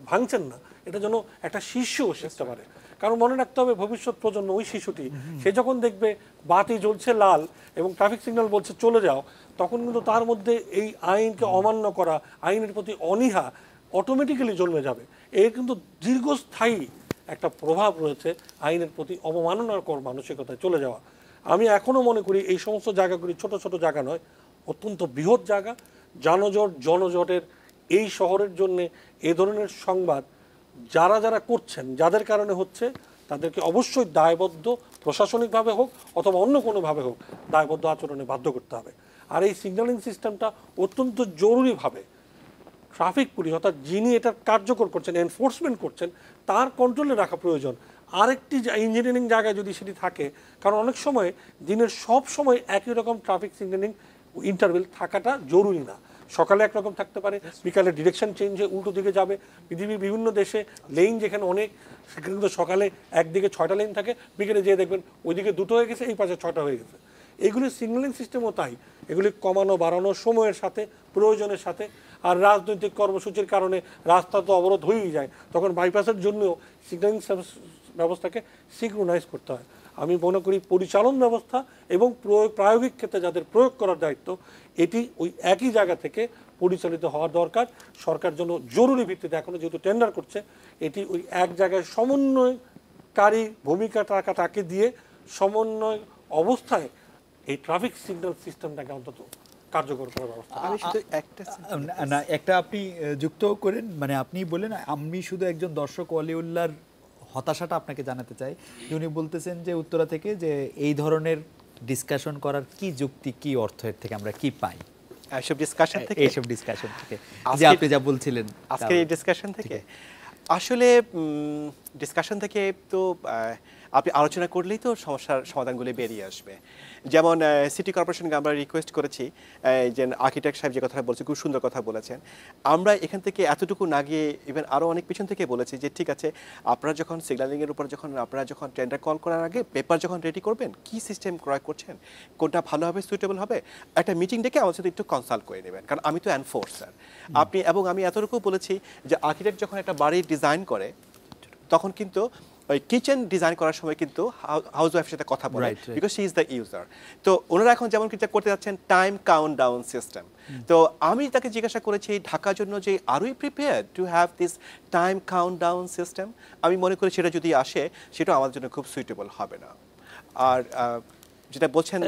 ভাঙছেন না এটা যেন একটা শিশুও শিখতে পারে। কারণ মনে রাখতে হবে ভবিষ্যৎ প্রজন্ম, ওই শিশুটি সে যখন দেখবে বাতি জ্বলছে লাল এবং ট্রাফিক সিগন্যাল বলছে চলে যাও, তখন কিন্তু তার মধ্যে এই আইনকে অমান্য করা, আইনের প্রতি অনীহা অটোমেটিক্যালি জন্মে যাবে। এর কিন্তু দীর্ঘস্থায়ী একটা প্রভাব রয়েছে আইনের প্রতি অবমাননাকর মানসিকতায় চলে যাওয়া। আমি এখনও মনে করি এই সমস্ত জায়গাগুলি ছোট ছোট জায়গা নয়, অত্যন্ত বৃহৎ জায়গা। জনজটের এই শহরের জন্যে এ ধরনের সংবাদ যারা যারা করছেন, যাদের কারণে হচ্ছে, তাদেরকে অবশ্যই দায়বদ্ধ, প্রশাসনিকভাবে হোক অথবা অন্য কোনোভাবে হোক, দায়বদ্ধ আচরণে বাধ্য করতে হবে। আর এই সিগন্যালিং সিস্টেমটা অত্যন্ত জরুরিভাবে ট্রাফিক পুলিশ অর্থাৎ যিনি এটা কার্যকর করছেন, এনফোর্সমেন্ট করছেন, তার কন্ট্রোলে রাখা প্রয়োজন। আরেকটি ইঞ্জিনিয়ারিং জায়গায় যদি সেটি থাকে, কারণ অনেক সময় দিনের সব সময় একই রকম ট্রাফিক সিগন্যালিং ইন্টারভেল থাকাটা জরুরি না। সকালে একরকম থাকতে পারে, বিকালে ডিরেকশন চেঞ্জ হয়ে উল্টো দিকে যাবে। পৃথিবীর বিভিন্ন দেশে লেন যেখানে অনেক, সেখানে কিন্তু সকালে একদিকে 6টা লেন থাকে, বিকেলে যেয়ে দেখবেন ওইদিকে 2টো হয়ে গেছে, এই পাশে 6টা হয়ে গেছে। এইগুলি সিগন্যালিং সিস্টেমও তাই, এগুলি কমানো বাড়ানো সময়ের সাথে, প্রয়োজনের সাথে। আর রাজনৈতিক কর্মসূচির কারণে রাস্তা তো অবরোধ হয়েই যায়, তখন বাইপাসের জন্যও সিগন্যালিং ব্যবস্থাকে সিনক্রোনাইজ করতে হয়। আমি মনে করি পরিচালন ব্যবস্থা এবং প্রায়োগিক ক্ষেত্রে যাদের প্রয়োগ করার দায়িত্ব, এটি ওই একই জায়গা থেকে পরিচালিত হওয়া দরকার। সরকার জন্য জরুরি ভিত্তিতে এখনও যেহেতু টেন্ডার করছে, এটি ওই এক জায়গায় সমন্বয়কারী ভূমিকাটাকে দিয়ে সমন্বয় অবস্থায় এই ট্রাফিক সিগন্যাল সিস্টেমটাকে অন্তত কার্যকর করার ব্যবস্থা। আমি শুধু একটা আপনি যুক্ত করেন, মানে আপনি বলেন, আমি শুধু একজন দর্শক ওয়ালিউল্লাহর হতাশাটা আপনাকে জানাতে চাই। উনি বলতেছেন যে উত্তরা থেকে, যে এই ধরনের ডিসকাশন করার কি যুক্তি, কি অর্থের থেকে আমরা কি পাই এইসব ডিসকাশন থেকে? এইসব ডিসকাশন থেকে যে আপনি যা বলছিলেন আজকের এই ডিসকাশন থেকে আসলে ডিসকাশন থেকে তো আপনি আলোচনা করলেই তো সমস্যার সমাধানগুলি বেরিয়ে আসবে। যেমন সিটি কর্পোরেশনকে আমরা রিকোয়েস্ট করেছি, যে আর্কিটেক্ট সাহেব যে কথাটা বলছে খুব সুন্দর কথা বলেছেন, আমরা এখান থেকে এতটুকু না গিয়ে ইভেন আরও অনেক পিছন থেকে বলেছি যে ঠিক আছে আপনারা যখন সিগন্যালিংয়ের উপর আপনারা যখন টেন্ডার কল করার আগে পেপার যখন রেডি করবেন, কি সিস্টেম ক্রয় করছেন, কোনটা ভালো হবে, সুইটেবল হবে, একটা মিটিং ডেকে আমার সাথে একটু কনসাল্ট করে নেবেন, কারণ আমি তো এনফোর্সার। আপনি এবং আমি এতটুকু বলেছি যে আর্কিটেক্ট যখন একটা বাড়ি ডিজাইন করে তখন কিন্তু ওই কিচেন ডিজাইন করার সময় কিন্তু হাউস ওয়াইফের সাথে কথা বলে, because she is the user. তো ওনারা এখন যেমন কিছু করতে যাচ্ছেন টাইম কাউন্ট ডাউন সিস্টেম। তো আমি তাকে জিজ্ঞাসা করেছি ঢাকার জন্য যে are we prepare to have this time count down system. আমি মনে করি সেটা যদি আসে সেটা আমাদের জন্য খুব সুইটেবল হবে না। আর যেটা বলছেন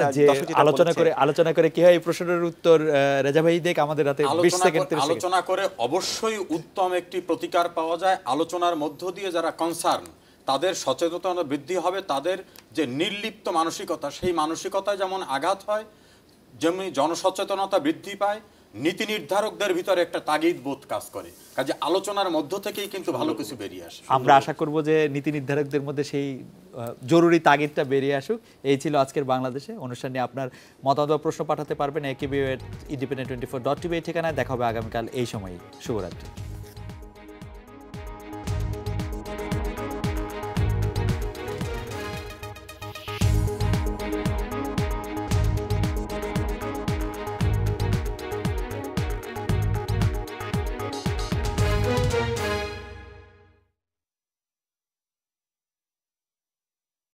আলোচনা করে কি হয়, এই প্রশ্নের উত্তর রেজা ভাই দেখ, আমাদের হাতে 20 সেকেন্ড। আলোচনা করে অবশ্যই উত্তম একটি প্রতিকার পাওয়া যায়। আলোচনার মধ্য দিয়ে যারা কনসার্ন তাদের সচেতনতা বৃদ্ধি হবে, তাদের যে নির্লিপ্ত মানসিকতা সেই মানসিকতায় যেমন আঘাত হয়, যেমনি জনসচেতনতা বৃদ্ধি পায়, নীতি নির্ধারকদের ভিতরে একটা তাগিদ বোধ কাজ করে। কাজে আলোচনার মধ্য থেকেই কিন্তু ভালো কিছু বেরিয়ে আসে। আমরা আশা করব যে নীতি নির্ধারকদের মধ্যে সেই জরুরি তাগিদটা বেরিয়ে আসুক। এই ছিল আজকের বাংলাদেশে অনুষ্ঠান নিয়ে আপনার মতামত প্রশ্ন পাঠাতে পারবেন akbu@independent24.tv এই ঠিকানায়। দেখা হবে আগামীকাল এই সময়ই। শুভরাত্রি।